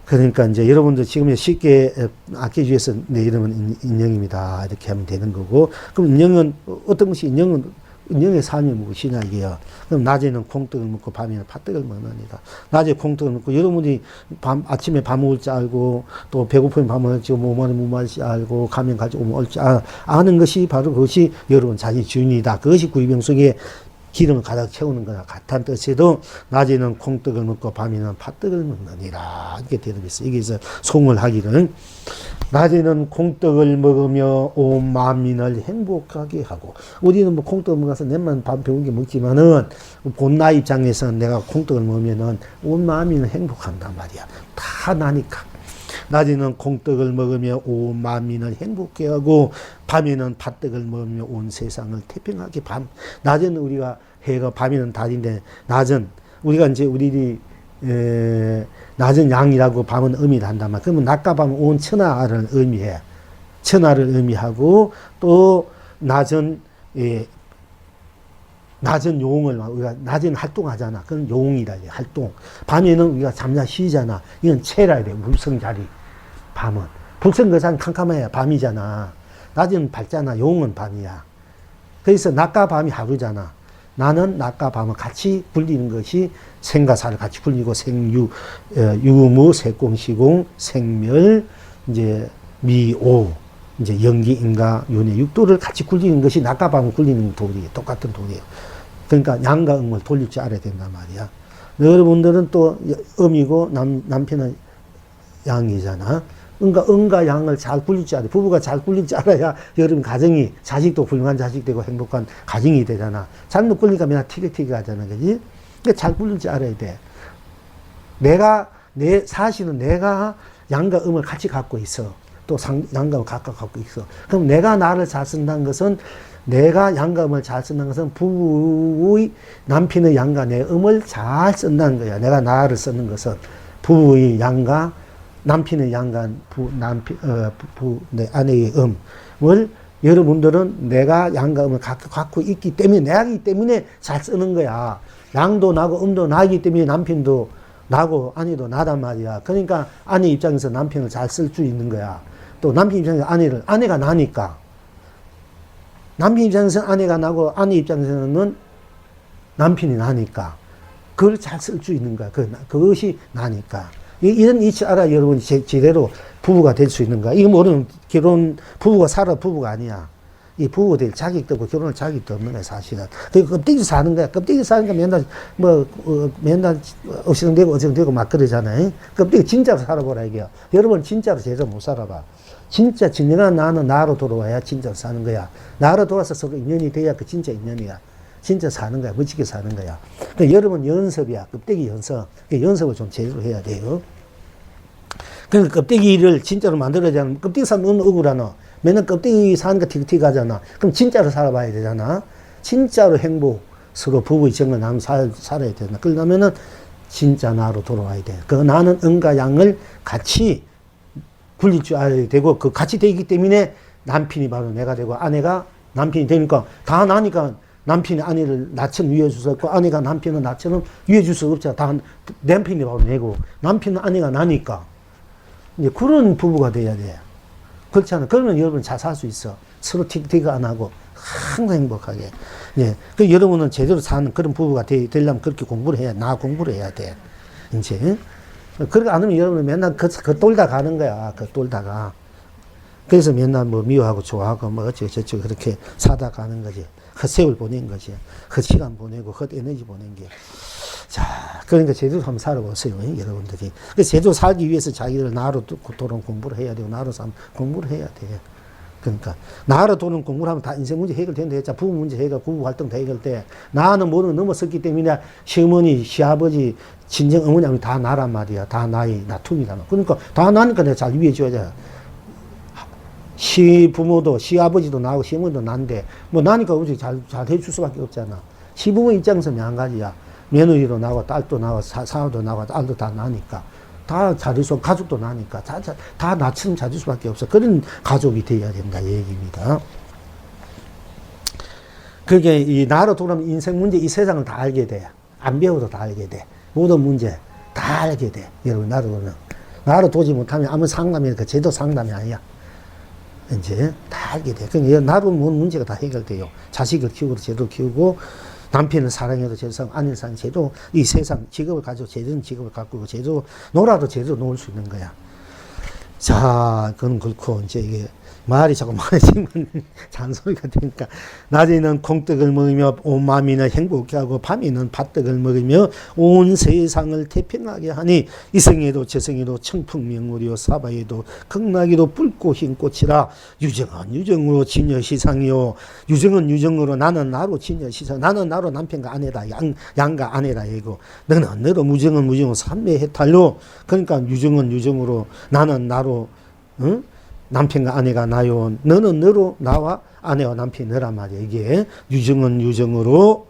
그러니까 이제 여러분들 지금 쉽게 아껴주에서 내 이름은 인형입니다. 이렇게 하면 되는 거고. 그럼 인형은, 어떤 것이 인형의 삶이 무엇이냐 이게요. 그럼 낮에는 콩떡을 먹고 밤에는 팥떡을 먹느니라. 낮에 콩떡을 먹고 여러분이 아침에 밥 먹을 줄 알고 또 배고프면 밥 먹을 줄 알고 뭐 먹을 줄 알고 가면 가지고 올 줄 아는 것이 바로 그것이 여러분 자기 주인이다. 그것이 구이병 속에 기름을 가득 채우는 거나 같은 뜻에도 낮에는 콩떡을 먹고 밤에는 팥떡을 먹느니라. 이렇게 되어 있어요. 여기서 송을 하기를 낮에는 콩떡을 먹으며 온 만민을 행복하게 하고 우리는 뭐 콩떡을 먹어서 내만 밥 배우게 먹지만은 본나 입장에서는 내가 콩떡을 먹으면은 온 만민을 행복한단 말이야. 다 나니까. 낮에는 콩떡을 먹으며 온 만민을 행복해 하고 밤에는 팥떡을 먹으며 온 세상을 태평하게 낮에는 우리가 해가 밤에는 달인데 낮은 우리가 이제 우리들이 낮은 양이라고 밤은 의미를 한단 말이야. 그러면 낮과 밤은 온 천하를 의미해. 천하를 의미하고 또 낮은 낮은 용을 우리가 낮에는 활동하잖아. 그건 용이라 해. 활동. 밤에는 우리가 잠자 쉬잖아. 이건 체라 돼. 물성자리. 밤은 불성거산 캄캄해야 밤이잖아. 낮에는 밝잖아. 용은 밤이야. 그래서 낮과 밤이 하루잖아. 나는 낮과 밤을 같이 굴리는 것이 생과사를 같이 굴리고 생유, 유무, 색공시공, 생멸, 이제 미오, 이제 연기, 인가, 윤회, 육도를 같이 굴리는 것이 낮과 밤을 굴리는 도리예요. 똑같은 도리예요. 그러니까 양과 음을 돌릴 줄 알아야 된단 말이야. 여러분들은 또 음이고 남편은 양이잖아. 응과 양을 잘 굴릴 줄 알아야, 부부가 잘 굴릴 줄 알아야 여러분 가정이, 자식도 훌륭한 자식 되고 행복한 가정이 되잖아. 잘못 굴리니까 맨날 티격태격 하잖아. 그지? 그러니까 잘 굴릴 줄 알아야 돼. 사실은 내가 양과 음을 같이 갖고 있어. 또 양과 음을 각각 갖고 있어. 그럼 내가 나를 잘 쓴다는 것은, 내가 양과 음을 잘 쓴다는 것은 부부의 남편의 양과 내 음을 잘 쓴다는 거야. 내가 나를 쓰는 것은 부부의 양과 남편의 양간 내 아내의 음을 여러분들은 내가 양과 음을 갖고 있기 때문에 내가기 때문에 잘 쓰는 거야. 양도 나고 음도 나기 때문에 남편도 나고 아내도 나단 말이야. 그러니까 아내 입장에서 남편을 잘 쓸 수 있는 거야. 또 남편 입장에서 아내가 나니까. 남편 입장에서는 아내가 나고 아내 입장에서는 남편이 나니까. 그걸 잘 쓸 수 있는 거야. 그것이 나니까. 이런 이치 알아 여러분이 제대로 부부가 될 수 있는가. 이거 모르는 부부가 살아 부부가 아니야. 이 부부가 될 자격도 없고 결혼할 자격도 없는 거야, 사실은. 그러니까 껍데기 사는 거야. 껍데기 사니까 맨날 어시성되고 막 그러잖아요. 껍데기 진짜로 살아보라, 이게요. 여러분 진짜로 제대로 못 살아봐. 진짜 진정한 나는 나로 돌아와야 진짜로 사는 거야. 나로 돌아서 서로 인연이 돼야 그 진짜 인연이야. 진짜 사는 거야. 멋지게 사는 거야. 그러니까 여러분 연습이야. 껍데기 연습. 연습을 좀 제대로 해야 돼요. 그러니까 껍데기를 진짜로 만들어야 하면 껍데기 사면 너무 억울하나. 맨날 껍데기 사니까 틱틱 하잖아. 그럼 진짜로 살아봐야 되잖아. 진짜로 행복, 서로 부부의 정을 나누며 살아야 되나. 그러려면은 진짜 나로 돌아와야 돼. 그 나는 음과 양을 같이 굴릴 줄 알아야 되고, 그 같이 되기 때문에 남편이 바로 내가 되고, 아내가 남편이 되니까, 다 나니까 남편이 아내를 나처럼 위해 줄 수 없고, 아내가 남편은 나처럼 위해 줄 수 없잖아. 다 남편이 바로 내고, 남편은 아내가 나니까. 이제 그런 부부가 돼야 돼. 그렇지 않아. 그러면 여러분 잘 살 수 있어. 서로 틱틱 안 하고, 항상 행복하게. 예. 그 여러분은 제대로 사는 그런 부부가 되려면 그렇게 공부를 해야, 공부를 해야 돼. 이제. 그렇게 안 하면 여러분은 맨날 돌다 가는 거야. 돌다가. 그래서 맨날 뭐 미워하고 좋아하고 뭐 어쩌고 그렇게 사다 가는 거지. 헛세월 보낸 거지. 헛시간 보내고 헛에너지 보낸 게. 자, 그러니까 제대로 한번 살아보세요, 여러분들이. 그래서 제대로 살기 위해서 자기를 나로 도는 공부를 해야 되고, 나로 삶 공부를 해야 돼. 그러니까, 나로 도는 공부를 하면 다 인생 문제 해결된다 했잖아. 부부 문제 해결, 부부 활동 다 해결돼. 나는 모르는 넘어섰기 때문에 시어머니, 시아버지, 친정 어머니 다 나란 말이야. 다 나툼이란 말이야. 그러니까 다 나니까 내가 잘 위해줘야 시부모도, 시아버지도 나고, 시어머니도 난데, 뭐 나니까 어찌 잘 해줄 수밖에 없잖아. 시부모 입장에서 한 가지야. 며느리도 나고, 딸도 나고, 사위도 나고, 딸도 다 나니까. 다 잘해서 가족도 나니까 다 나처럼 잘할 수밖에 없어. 그런 가족이 되어야 된다 얘기입니다. 그게 이 나로 돌아오면 인생 문제 이 세상을 다 알게 돼. 안 배워도 다 알게 돼. 모든 문제 다 알게 돼. 여러분 나로 돌아오면. 나로 도지 못하면 아무 상담이 그 제도 상담이 아니야. 이제 다 알게 돼. 그러니까 나로 모든 문제가 다 해결돼요. 자식을 키우고 제도 키우고 남편을 사랑해도 제도, 아내를 사랑해도 제도, 이 세상 직업을 가지고 제대로 직업을 갖고 제대로 놀아도 제대로 놀 수 있는 거야. 자, 그건 그렇고, 이제 이게 말이 자꾸 많아지면 잔소리가 되니까, 낮에는 콩떡을 먹으며 온 마음이나 행복해 하고, 밤에는 팥떡을 먹으며 온 세상을 태평하게 하니, 이성에도 저성에도 청풍명물이요, 사바에도 극락에도 붉고 흰 꽃이라, 유정은 유정으로 진여시상이요, 유정은 유정으로 나는 나로 진여시상, 나는 나로 남편과 아내다, 양과 아내다, 이거. 너는 너로 무정은 무정으로 삼매해탈로, 그러니까 유정은 유정으로, 나는 나로, 응? 남편과 아내가 나요. 너는 너로 나와 아내와 남편이 너란 말이야. 이게 유정은 유정으로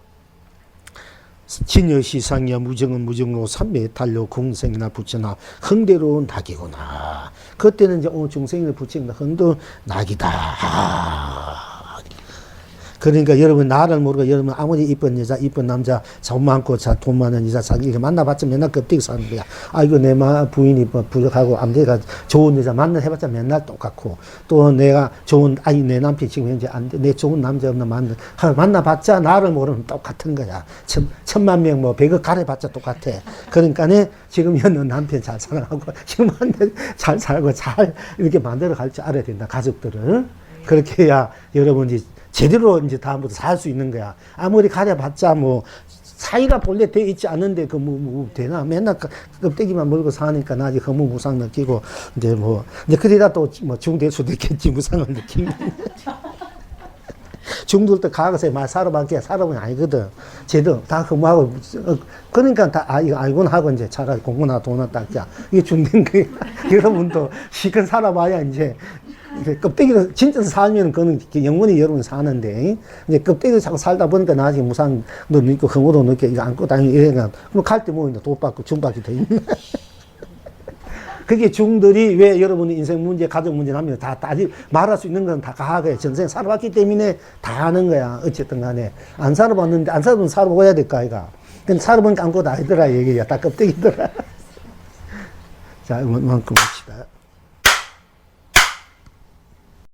진여시상이야 무정은 무정으로 삼매에 달려 궁생이나 부처나 흥대로운 낙이구나. 그때는 이제 중생이나 부처나 흥도 낙이다. 그러니까 여러분 나를 모르고 여러분 아무리 이쁜 여자 이쁜 남자 돈 많고 돈 많은 여자 자기 이렇게 만나봤자 맨날 껍데기 사는 거야. 아이고 내 부인이 부족하고 암대가 좋은 여자 만나해봤자 맨날 똑같고 또 내가 좋은 아이 내 남편이 지금 현재 안 돼. 내 좋은 남자 없나 만나봤자 나를 모르면 똑같은 거야. 천만 명 뭐 100억 가려봤자 똑같아. 그러니까는 지금 현는 남편 잘 사랑하고 지금 잘 살고 잘 이렇게 만들어 갈 줄 알아야 된다. 가족들을 그렇게 해야 여러분이 제대로 이제 다음부터 살 수 있는 거야. 아무리 가려봤자 뭐 사이가 본래 돼 있지 않은데 그 뭐 되나 맨날 껍데기만 물고 사니까 나중에 허무무상 느끼고 이제 뭐 이제 그러다 또 뭐 중될 수도 있겠지 무상을 느끼면 중들 때 가서 말 살아봤기야 살아보면 아니거든. 쟤도 다 허무하고 그러니까 다 이거 알고는 하고 이제 차라리 공부나 돈이나 닦자 이게 중된 거야. 여러분도 실컷 살아봐야 이제. 껍데기로 진짜 살면 그거는 영원히 여러분 사는데 이제 껍데기로 자꾸 살다 보니까 나중에 무상도 느끼고 흥모도 느끼고 이거 안고 다니고 이래가 그럼 갈 때 뭐 돈 받고 중받기 돼 있나 그게 중들이 왜 여러분이 인생 문제 가족 문제 하면 다 말할 수 있는 건 다 가하게 전생 살아봤기 때문에 다 아는 거야. 어쨌든 간에 안 살아봤는데 안 살아보면 살아봐야 될 거 아이가. 근데 살아보니까 아무것도 아니더라 얘기야. 다 껍데기더라. 자 이만큼 합시다.